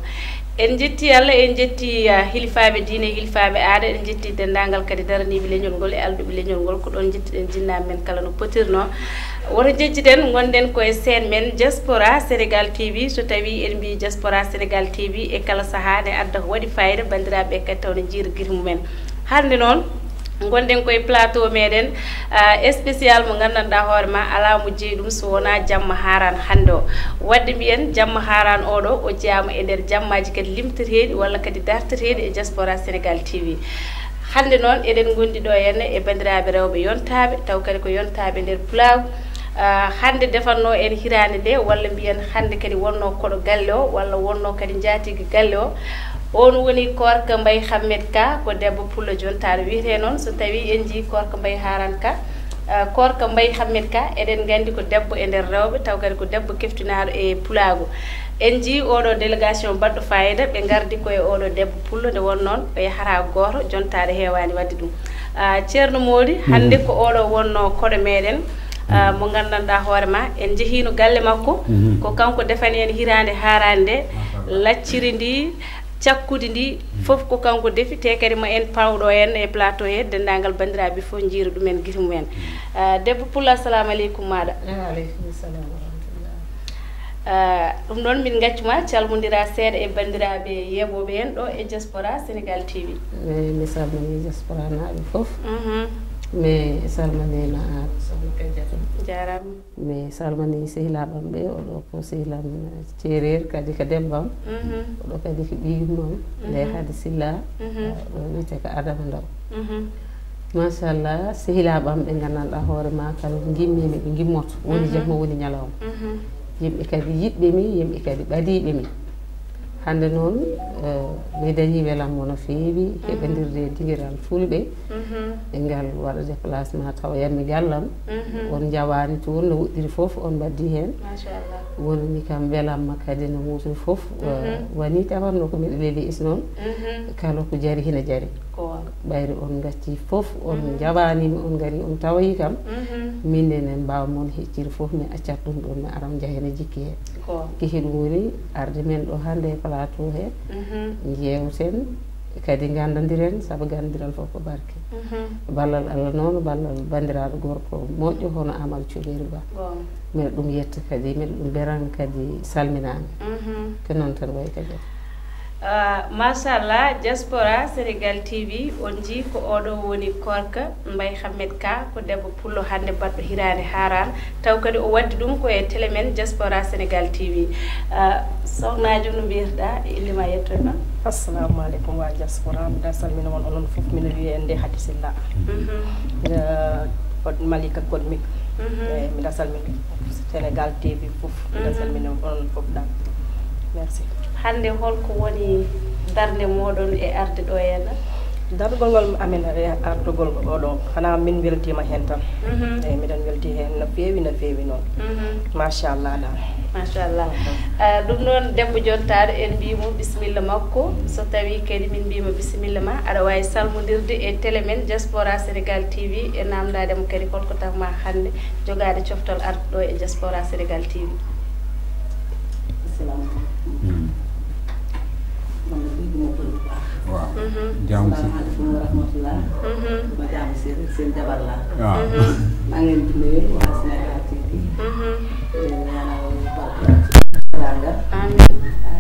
en jetti Allah en jetti hilfaɓe diine hilfaɓe aada en jetti dendagal kadi daraniɓe leñol ngol e alduɓe leñol ngol ko ɗon jettiɗen jinnaɓe men kala no potirno woto jejjiden gonɗen koye scène men diaspora Sénégal TV so tawi en mbi diaspora Sénégal TV e kala saaha ne adda ko waɗi fayida bandiraɓe kadi tawne jiira guite mumen hande noon gonden koye plateau meɗen spécial mo gandanɗa hoorema ala mo jeeyi ɗum so wona jamma haran hande o wadde mbiyen jamma haran oɗo o jeeyama e nder jammaji kadi limteteɗi walla kadi darteteɗi e diaspora sénégal tv hande noon eɗen gondi ɗo henne e bandiraɓe rewɓe yontaɓe taw kadi ko yontaɓe nder pulago hande defanno en hirande nde walla mbiyen hande kadi wonno koɗo galle o walla wonno kadi jaatigi galle o on woni Korka Mbaye Hammed Ka ko debbo pullo jontaɗo wiyete noon so tawi en jii Korka Mbaye Haran Ka Korka Mbaye Hammed Ka eɗen gandi ko debbo e nder rewɓe taw kadi ko debbo keftinaɗo e pulago en jii oɗo délégation baɗɗo fayida ɓe gardi koye oɗo debbo pullo nde won noon o yahata goto jontaɗo hewani wadde ɗum ceerno Mody hande ko oɗo wonno koɗo meɗen mo gandanɗa hoorema en jeehino galle makko ko kanko defani en hirande harande nde lacciri ndi cakkude ndi fof ko kanko defi te kadi ma en pawɗo en e plateau he dendagal bandiraɓe fof jiira ɗumen guite mumen debbo Pullo assalamu aleykum maɗa. Waaleykum salam wa rahmatullah. ɗum ɗon min gaccuma calmodira seeɗa e bandiraɓe yeɓoɓe en ɗo e diaspora sénégal tv. mi salmini diaspora naaɓe fof mi salminima sohna Kadiatou jarama mi salmini sehilaɓam ɓe oɗo ko sehilam ceerer kadi ko dembam oɗo kadi ko ɓiyum noon nde Hadi Silla ɗo wiyete ko Adama Ndaw machallah sehilaɓam ɓe gandanɗa hoorema kala ko gimmimi ɓe gimmoto woni jamma woni ñalawma yimɓe kadi yiɗɓemi yimɓe kadi ɓadiɓemi hande noon mi dañi welammo no feewi heɓodirde dinguiral fulɓe e ngal waɗa déplacement taw yanmi gallam on jawani toon no woɗɗiri foof on mbaddi hen machallah wonmi kam welamma kadi no wutri foof wani tawanno ko miɗo leeli is noon kala ko jari hina jari ɓayri on gacci foof on jawanimi on gari on tawayi kam minne mbawa moon hecciri foof mi accat ɗum ɗon mi aram jahene jikki he kihi ɗum woni arde men ɗo hande e plateau he jewten kadi gandodiren saabu gandodiral fof ko barke ballal Allah noon ballal bandiraɗo gorko moƴƴo hono Amadou Thiouberi Ba miɗa ɗum yetta kadi miɗa ɗum beran kadi salminami ko noon tan way kadi machallah diaspora sénégal tv on jii ko oɗo woni Korka Mbaye Hammed Ka ko debbo pullo hande baɗɗo hirande haran taw kadi o waddi ɗum ko e télé men diaspora sénégal tv sohnajo no mbiyetoɗa illima yettoy ma. assalamu aleykum wa diaspora mbiɗa salmina mon onon foof mino wiye nde Hadi Silla Malika Kodmik mbiɗa salmina sénégal tv foof mbiɗa salmina onon foof ɗam merci. hande holko woni darde moɗon e arde ɗo henna darugol ngol amen e ardugol oɗo hana min weltima hen tan eyyi miɗen welti hen no feewi noon machallah dal machallah ɗum noon debbo jontaɗo en mbimo bisimilla makko so tawi kadi min mbima bisimilla ma aɗa wawi salmodirde e télé men diaspora sénégal tv e namdademo kadi holko tawma hande jogade coftol arde ɗo e diaspora sénégal tv. waaw jaamu si salaamaaleykum wa rahmatulah. ma jaamu seen jabar laa. waaw maa ngi leen di nuyu waa Sénégal TV. ñaanal barke teraanga.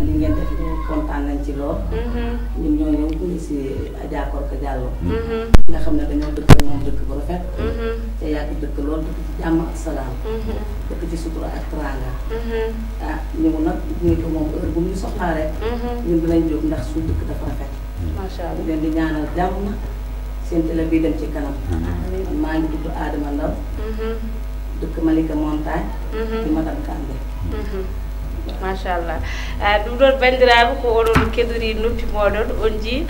li ngeen def kontaan nañ ci lool. ñun ñoo ñëw ñu si Adja Korka Diallo. nga xam ne dañoo dëkk moom dëkk bu rafet. te yàgg dëkk lool dëkk ci jàmm ak salaam. dëkk ci sutura ak teraanga. ñëw nag ñu ko moom heure bu ñu soxlaa rek. ñun dinañ jóg ndax suñu dëkk dafa rafet. macha allah leen di ñaanal jàmm seen télé bi dem ci kanam. maa ngi tudd Adama Ndaw. dëkk Malika Montagne. di madame Kandé. machallah ɗum ɗon bandiraɓe ko oɗon keɗori noppi moɗon on jii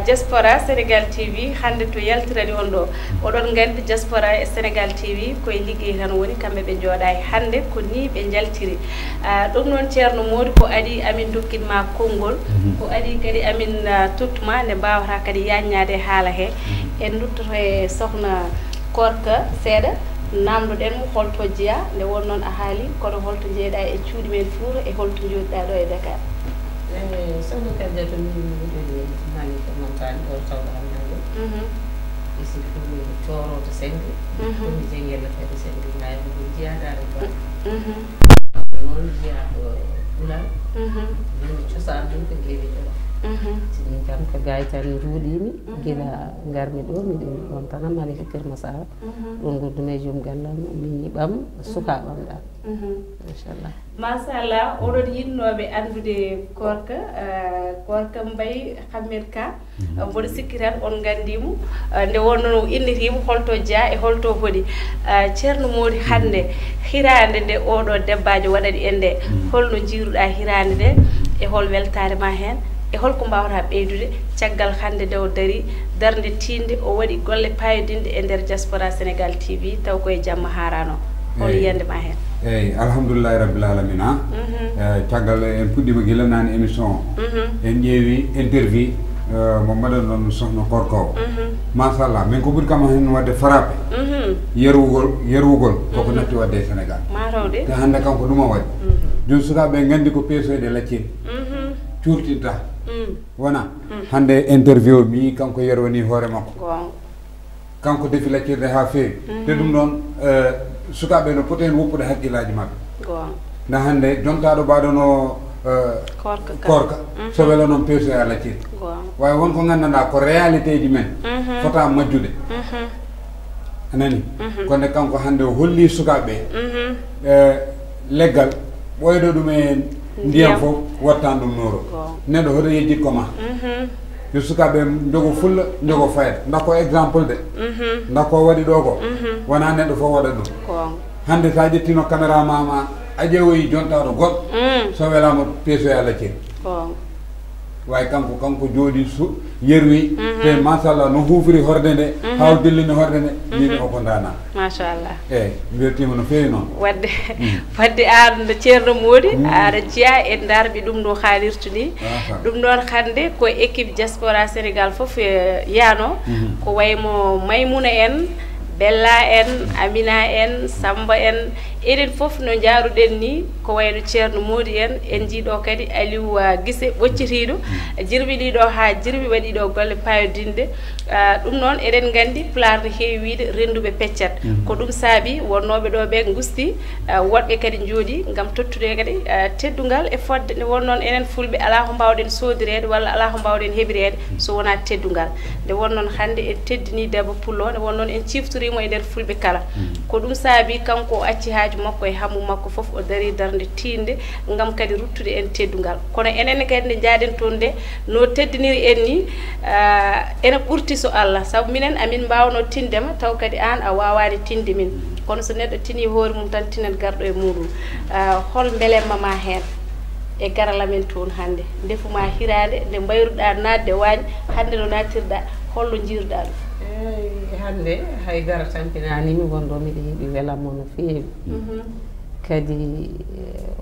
diaspora sénégal tv hande to yaltirani on ɗo oɗon gandi diaspora e sénégal tv koye ligguey tan woni kamɓe ɓe jooɗa hande ko ni ɓe jaltiri ɗum noon ceerno Mody ko adi amin dokkinma konngol ko adi kadi amin tottuma nde mbawata kadi yaññade haala he en duttoto e sohna Korka seeɗa namdoɗen mo holto jeeya nde won noon a haali kono holto jeeyɗa e cuuɗi men Fuuta e holto jooɗiɗa ɗo e Dakar. sohna Kadiatou min wiɗoɗe Malika Montagne ɗo tawɗa nande isi fumi coroto sengue fumi jenguelle kadi sengue ngayi ko jeyadare ba noon jeeya ko ɓulal min cosaan ɗum ko geewi ɗo min kam ko gaytani ruuɗimi gila garmi ɗo miɗen ɗon tan Malika Kër Massar ɗon gurdumi e joom gallam min yiɓam sukaɓam ɗa inchallah machallah oɗon yinnoɓe andude Korka Mbaye Hammed Ka mboɗo sikki tan on gandimo nde wonno innitimo holto Dia e holto hoɗi ceerno Mody hande hirande nde oɗo debbajo waɗani en nde holno jiiruɗa hirande nde e hol weltare ma hen e holko mbawata ɓeydude caggal hande nde o dari darde tinde o waɗi golle payodinde e nder diaspora Sénégal TV taw koye jamma harano hol yiyande ma hen eyyi alhamdoulillahi rabbil alamina caggal en puɗɗima guila nane émission en ƴeewi interview mo mbaɗan ɗon sohna Korka o machallah min ko ɓuuri kam hen wadde frappé yerwugol koko natti wadde e Sénégal matawde te hande kanko ɗuma waɗi joni sukaɓe gandi ko peesoyde lacciri curtinta wona hande interview mi kanko yerwani hoore makko kanko defi laccirde ha feewi te ɗum ɗon sukaɓe no poti hen woppude haqqillaji mabɓe nda hande jontaɗo mbaɗono Korka so wela noon peesoy a lacciri way wonko gandanɗa ko réalité ji men fota majjude anani konde kanko hande o holli sukaɓe leggal ɓoyɗo ɗum e ndiyam fof wattan ɗum noro neɗɗo hoto yejjit koma yo sukaɓe jogo fulla jogo fayda dakko exemple de dakko waɗi ɗo ko wona neɗɗo fof waɗa ɗum hande sa ƴettino caméra mama a ƴeewoyi jontaɗo goɗɗo so welama peesoy a lacciri way kanko jooɗi yerwi te machallah no hufiri horde nde haw dillini horde nde yimi o ko dana machallah eyyi wertima no feewi noon wadde an ceerno Mody aɗa jeeya e darɓe ɗum no haalirtu ni ɗum noon hande ko équipe diaspora Sénégal foof yaano ko waymo Maymouna en Bella en Amina en Samba en enen fof no jaaruɗen ni ko wayno ceerno Mody en jiiɗo kadi Aliou Guissé ɓoccitiɗo jirbiɗiɗo ha jirbi waɗiɗo golle payodinde ɗum noon eɗen gandi Pulaar no heewi wiide renduɓe peccat ko ɗum saabi wonnoɓe ɗo ɓe gusti woɗɓe kadi jooɗi gam tottude kadi teddungal e fodde nde wonnoon enen fulɓe ala ko mbawɗen sodirede walla ala ko mbawɗen heɓirede so wona teddungal nde wonnoon hande en teddini Debbo Pullo nde wonnoon en ciftorimo e nder fulɓe kala ko ɗum saabi kanko o acci haaju makko e hammu makko fof o dari darde tinde gam kadi ruttude en teddungal kono enen kadi nde jaaden toon nde no teddiniri en ni ene ɓurti so Allah saabu minen amin mbawno tindema taw kadi an a wawani tinde min kono so neɗɗo tini hoore mum tan tinet garɗo e muɗum hol belemma ma hen e garala men toon hande ndefuma hirade nde mbayruɗa nadde waañ hande no natirɗa hollo jiiruɗa ɗum eyyi hande haydara tampinanimi wonɗo miɗo yiiɓi welammo no feewi kadi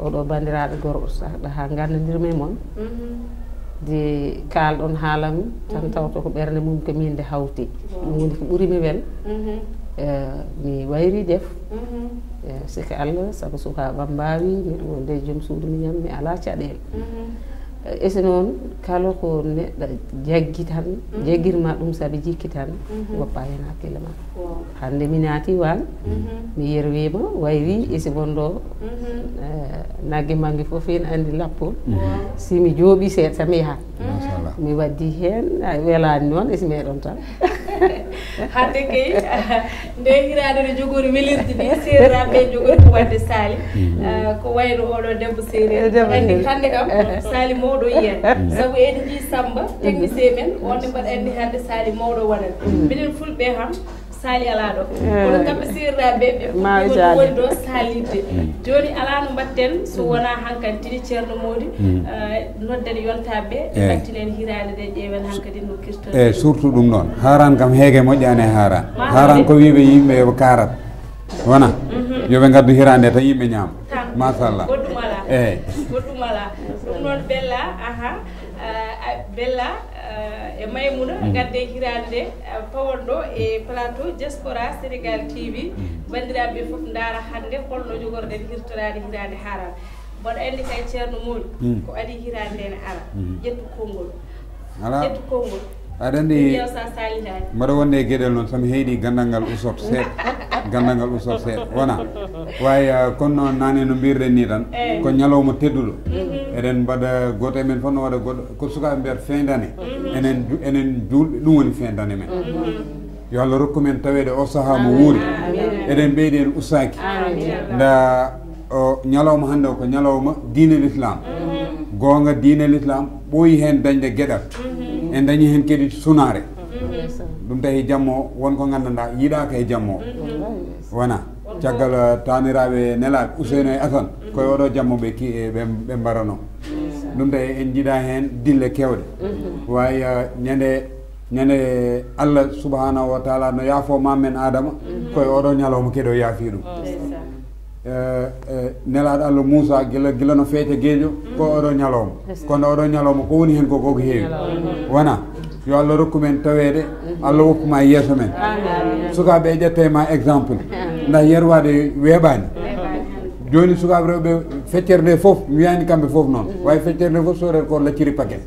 oɗo bandiraɓe gorɗo sahɗa ha gandadirmi e moon de kalɗon haalam tan tawto ko ɓerde mum ko min nde hawti ɗum woni ko ɓuurimi wel mi wayri def sika Allah saabu sukaɓam mbawi miɗo wonde joom suudu miñam mi ala caɗele esi noon kala ko neɗɗo jaggi tan jaggirma ɗum saabi jikki tan goppa hen hakkille ma hande mi naati wan mi yerwima wayri esi wonɗo naggue mangue foof ene andi lappol si mi jooɓi seeɗa tan mi yahat mi waddi hen welani noon esi meɗon tan hande kay nde hirade no jogori welirde ni serraɓe jogori ko wadde saali ko wayno oɗo debbo séréer andi hande kam saali mawɗo yiyen saabu en ji Samba technicien men onde mbaɗa andi hande saali mawɗo waɗat minen fulɓe ham saali ala ɗo kono kamɓe serraɓe ɓe woni ɗo saalirde joni ala no mbatten so wona hankantini ceerno Mody nodden yontaɓe ɓe battinen hirade nde ƴeewen hankadi no kirto eyyi surtout ɗum noon haran kam heege moƴƴani e haran ko wiɓe yimɓe yoɓe karat wona yoɓe gaddu hirande tan yimɓe ñaama machallah goɗɗum ala eyyi goɗɗum ala ɗum noon Bella Bella e Maymouna gadde hirande nde pawonɗo e plateau diaspora Sénégal TV bandiraɓe foof daara hande holno jogorɗen hirtorade hirande haran mboɗo andi kay ceerno Mody ko adi hirande nde ne ara ƴettu konngol aɗa andi mbaɗa wonde e gueɗel noon somi heeɗi gandal ngal usot seeɗa wona wawi kono noon nane no mbirɗen ni tan ko ñalawma tedduɗo eɗen mbaɗa goto e men fof no waɗa goɗɗo ko sukaɓe mbiyata fin d' année enen julɓe ɗum woni fin d' année men yo Allah rokku men tawede o saaha mo wuuri eɗen ɓeydi en ustaki nda o ñalawma hannde o ko ñalawma diine l'islam gonga diine l'islam ɓooyi hen dañde gueɗal en dañi hen kadi sunare ɗum tahi jammo wonko gandanɗa yiiɗaka e jammo wona caggal taniraɓe nelaɓe Ousseynou e Assane koye oɗo jammo ɓe mbarano ɗum tahi en jiiɗa hen dille kewɗe wawi ñande Allah subhanahu wa taala no yaafo mammen Adama koye oɗo ñalawma kadi o yaafi ɗum nelaɗo Allah Moussa gila no feete gueeƴo ko oɗo ñalawma kono oɗo ñalawma ko woni hen koko heewi wona yo Allah rokku men tawede Allah woppuma yeeso men sukaɓe ƴette ma exemple nda yerwade weeɓani joni sukaɓe rewɓe feccere nde foof mi wiyani kamɓe foof noon wawi feccere nde foof sorere ko lacciri paquet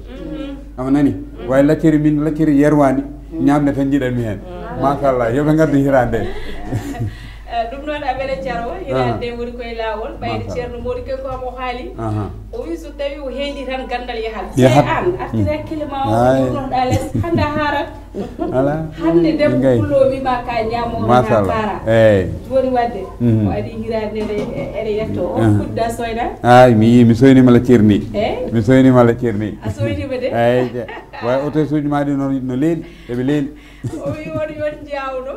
ama nani wawi lacciri min lacciri yerwani ñamde tan jiiɗanmi hen machallah yooɓe gaddu hirande ɗum noon aɓene jaro hirande woni koye lawol ɓayde ceerno modi kanko amo haali o wi so tawi o heeɗi tan gandal yahat an artiri hakkille ma onoɗa less hande a haarat hande debbo pullo wima ka ñamoɗo ha para joni wadde o ari hirande ene yetto o fuɗɗa soyna ay mi soynima lacciri ni mi soynima lacciri ni a soynima de eyyi way auto suji maɗi no leeli eɓe leeli o wi won yon jawno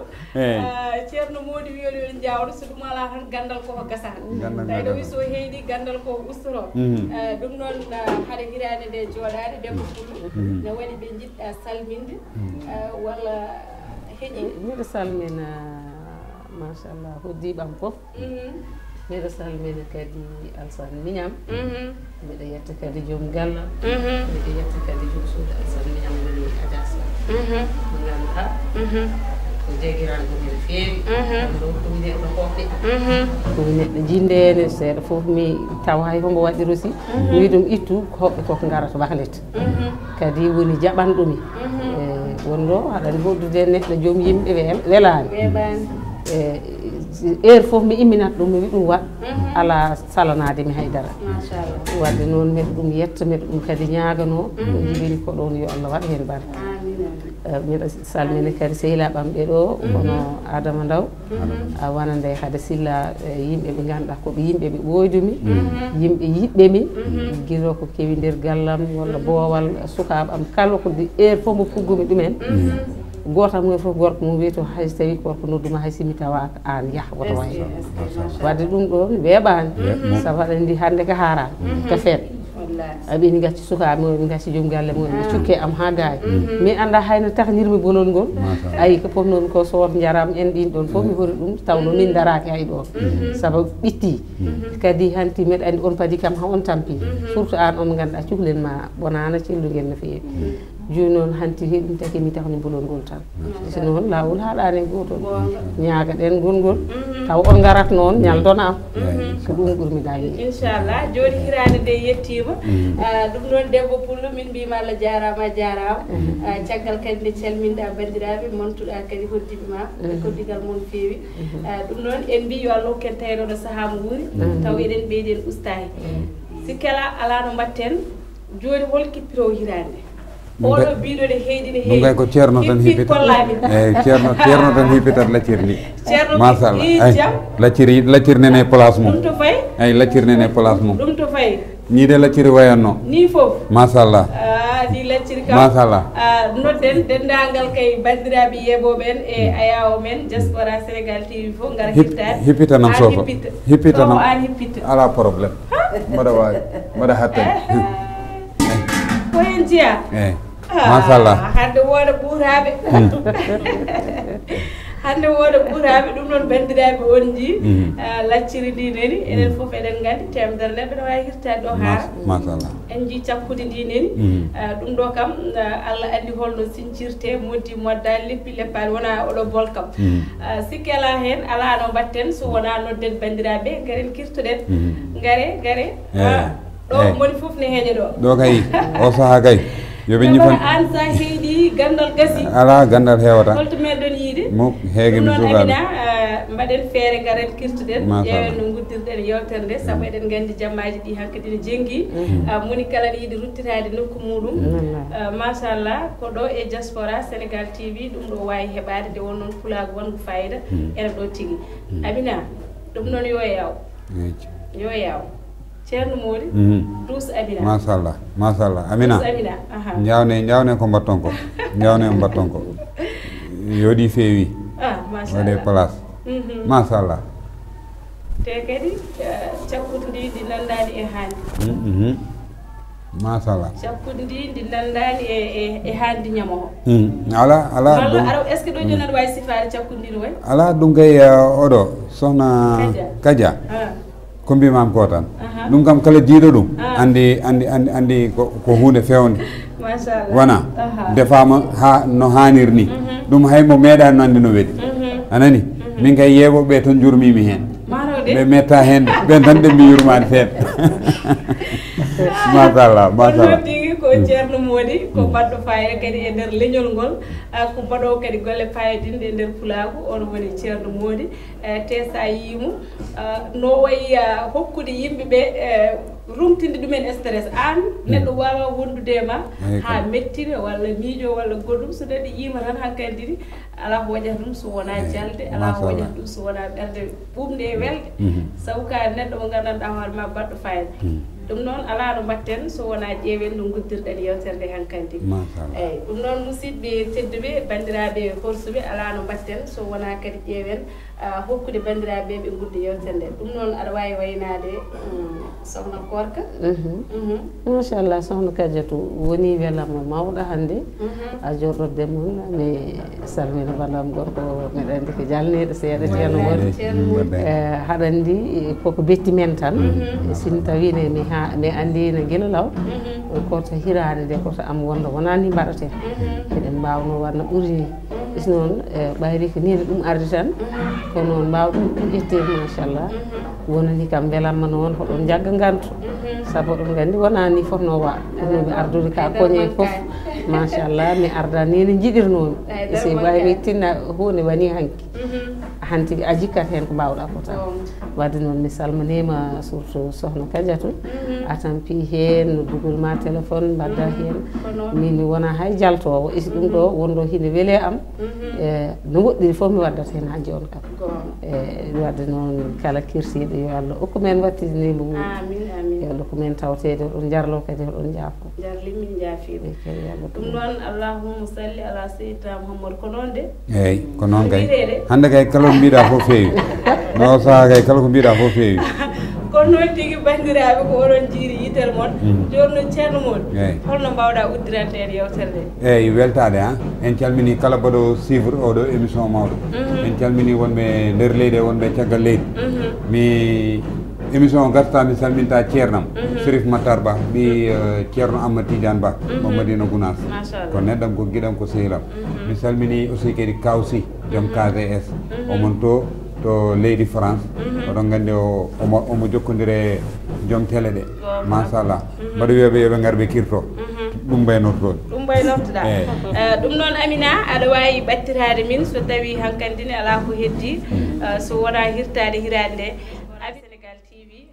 ceerno modi wi yon jawno so ɗum ala tan gandal koko gasata tawi wi so heeɗi gandal ko ustoro ɗum noon haade hirande nde joɗade debbo pullo ne waɗi ɓe jiɗɗa salminde walla heeƴi miɗo salmina machallah hoddiɓam foof miɗo salmina kadi Alsane Mignam miɗo yetta kadi joom galla miɗo yetta kadi joom suudu Alsane Mignam woni Adja Sall mo ganduɗa ko jaguiraɗo men feewi ɗo komi neɗɗo hoɓɓe komi neɗɗo jindene seeɗa foof mi taw hay hombo waɗi rosi mi wi ɗum ittu hoɓɓe koko garata wahlete kadi woni jaɓanɗumi wonɗo haɗani hoddude neɗɗo joom yimɓe welani heure foof mi imminat ɗum mi wi ɗum waɗ ala salanade mi haydara wadde noon miɗo ɗum yetta miɗo ɗum kadi ñagano ɗo jibini ko ɗon yo Allah waɗa hen barke miɗo salmini kadi sehilaɓam ɓeɗo kono Adama Ndaw a wonande haade Silla yimɓe ɓe ganduɗa koɓe yimɓe ɓe ɓoydumi yimɓe yiɗɓemi guilo ko kewi nder gallam walla boowal sukaɓam kala ko heure foof mo fuggumi ɗumen gotal mum fof gorko mum wiito hayso tawi korko nodduma hay simi tawa an yah woto way wadde ɗum ɗon weeɓani saabu aɗa andi hande ko haarani ko feet aɓeni gacci sukaɓe mumen ɓe gacci joom galle mumen ɓe cukke am ha gaay mi anda hayno tahnirmi bolol ngol ayi ko ponnomi ko sood jaram en ɗin ɗon fof mi hori ɗum tawno min daraki hay ɗon saabu ɓitti kadi hanti mbeɗa andi on paadi kam ha on tampi surtout an on ganduɗa cuhlen ma bonana celluguel no feewi joni noon hanti heɗum taki mi tahni bolol ngol tan so noon lawol haɗani gotol ñaaga ɗen gongol taw on garat noon ñaldona am ko ɗum ɓurmi dañi inchallah joni hirande nde yettima ɗum noon debbo pullo min mbima Allah jarama caggal kadi nde calminɗa bandiraɓe montuɗa kadi hoddiɓe ma koddigal moon feewi ɗum noon en mbi yo Allah hokken tawnoɗo saaha mo wuuri taw eɗen ɓeydi en ustahi sikkela ala no mbatten joni hol kippiro hirande oɗo biɗoɗe heeɗine heewi ɗum ko ceerno tan hippitakollaɓe eyyi ceerno tan hippitat lacciri ndi machallah eyyi lacciri nene place mum ɗum to fayi eyyi lacciri nene place mum ɗum to fayi ni de lacciri wayanno ni foof machallah ni lacciri kam machallah nodden dendagal kay bandiraɓe yeɓoɓe en e ayawo men diaspora Sénégal TV fof gara hittade hippitanam soso hippitanam an hippitta ala probléme mbaɗa wawi mbaɗa hattani ko hen jeeya eyyi machallah hande wooda ɓuuraɓe hande wooda ɓuuraɓe ɗum noon bandiraɓe on ji lacciri ndi neni enen foof eɗen gandi temedere neɗɗo ne wawi hirtade ɗo haara machallah en ji cakkudi ndi neni ɗum ɗo kam Allah andi holno sincirte moddi moddali leppi leppani wona oɗo bol kam sikki ala hen ala no mbatten so wona nodden bandiraɓe garen kirtoɗen gare ɗo moni foof ne heeƴa ɗo kay o saaha kay yoɓe ñifan an sa heedi gandal gasi ala gandal hewata holto meɗon yiide mo heege mi suukaɓe mbaɗen feere garen kirtuɗen ƴeewen no guddirɗen yewtere nde saabu eɗen gandi jammaji ɗi hankkadi ne jenggi moni kala ne yiiɗi ruttitade nokku muɗum machallah ko ɗo e diaspora Sénégal TV ɗum ɗo wawi heɓade nde won noon pulago wonko fayida ene ɗo tigui Amina ɗum noon yo yaw ceerno Mody dus Amina machallah Amina jawne ko mbatton ko yoɗi feewi waɗe place machallah te kadi cakkude ndi ndi nandani e hande machallah cakkude ndi ndi nandani e hande ñamoho ala ara est ce que ɗo joni aɗa wawi sifade cakkude ndi no way ala ɗum kay oɗo sohna Kadia ko mbimam ko tan ɗum kam kala jiiɗo ɗum andi ko hunde fewde wona defama ha no hanir ni ɗum haymo meeɗa nande no weɗi anani min kay yeeɓoɓe tan jurmimi hen ɓe metta hen ɓen tan ɓe mbi yurmani feet machallah tigi ko ceerno Mody ko baɗɗo fayida kadi e nder leñol ngol ko mbaɗowo kadi golle fayidinde e nder pulago on woni ceerno Mody te sa yimo no wayi hokkude yimɓeɓe rumtinde ɗumen stress an neɗɗo wawa wondude ma ha mettire walla miijo walla goɗɗum so neɗɗo yima tan hankkadiri ala ko waɗata ɗum so wona jalde ala ko waɗata ɗum so wona ɓerde ɓumde e welde sabu ka neɗɗo mo gandanɗa hoore ma baɗɗo fayida ɗum noon ala no mbatten so wona ƴeewen no guddirɗen yewtere nde hankkadi eyyi ɗum noon musidɓe tedduɓe bandiraɓe horsuɓe ala no mbatten so wona kadi ƴeewen hokkude bandiraɓe ɓe gudde yewtere nde ɗum noon aɗa wawi waynade sohna Korka machallah sohna Kadiatou woni welama mawɗo hannde a joɗorde mon mi salmina bandam gorko meɗa andi ko jalneɗo seeɗa ceerno Mody haɗa andi koko betti men tan sin tawine mi andino guila law koto hirade nde koto am wonda wona ni mbaɗaten eɗen mbawno wadno ɓuuri ni is noon ɓayri ko nini ɗum ardi tan ko noon mbawɗum ɗum ƴettede machallah wonani kam belamma noon hoɗon jagga gantu saabu ɗum gandi wona ni fotno wa ɗumnomi ardude ka koñe foof machallah mi arda ni no jiɗirnomi so ɓayri tinna hunde wani hanti a jikkat hen ko mbawɗa ko tan wadde noon mi salminima surtout sohna Kadiatou a tampi hen no dugol ma téléphone mbadda hen min mi wona hay jaltowo isi ɗum ɗo wonɗo hinde weele am no woɗɗiri foof mi waddata hen ha joni kam wadde noon kala kirsiɗo yo Allah hokku men wattidinimo wuuri yo Allah ko men tawtede oɗon jarlo kadi oɗon jaafo jarlimin jaafiɓe ɗum noon allahumma salli ala sayyidina Muhammad ko noon de eyyi ko noon kay hande kay kala ko mbiɗa fof feewi no saaha kay kala ko mbiɗa fof feewi kono noon tigui bandiraɓe ko oɗon jiiri yitere moon joni noon ceerno Mody holno mbawɗa uddirante en yewtere nde eyyi weltade en calmini kala mbaɗo suivre oɗo émission mawɗo en calmini wonɓe nder leydi e wonɓe caggal leydi mi émission o garta mi salminta ceernam Sérif Matar Ba ɓi ceerno Amadou Tidiane Ba mo Madina Gounass ko neɗɗam ko guiɗam ko sehilam mi salmini aussi kadi Kawsi joom KGS omon to leydi France oɗon gandi omo jokkodire joom télé ɗe machallah mbaɗa wiyaɓe yoɓe garɓe kirto ɗum mbaynortoɗe ɗum mbaynortoɗa ɗum noon Amina aɗa wawi ɓattirade min so tawi hankkadine ala ko heddi so wona hirtade hirade nde Sénégal TV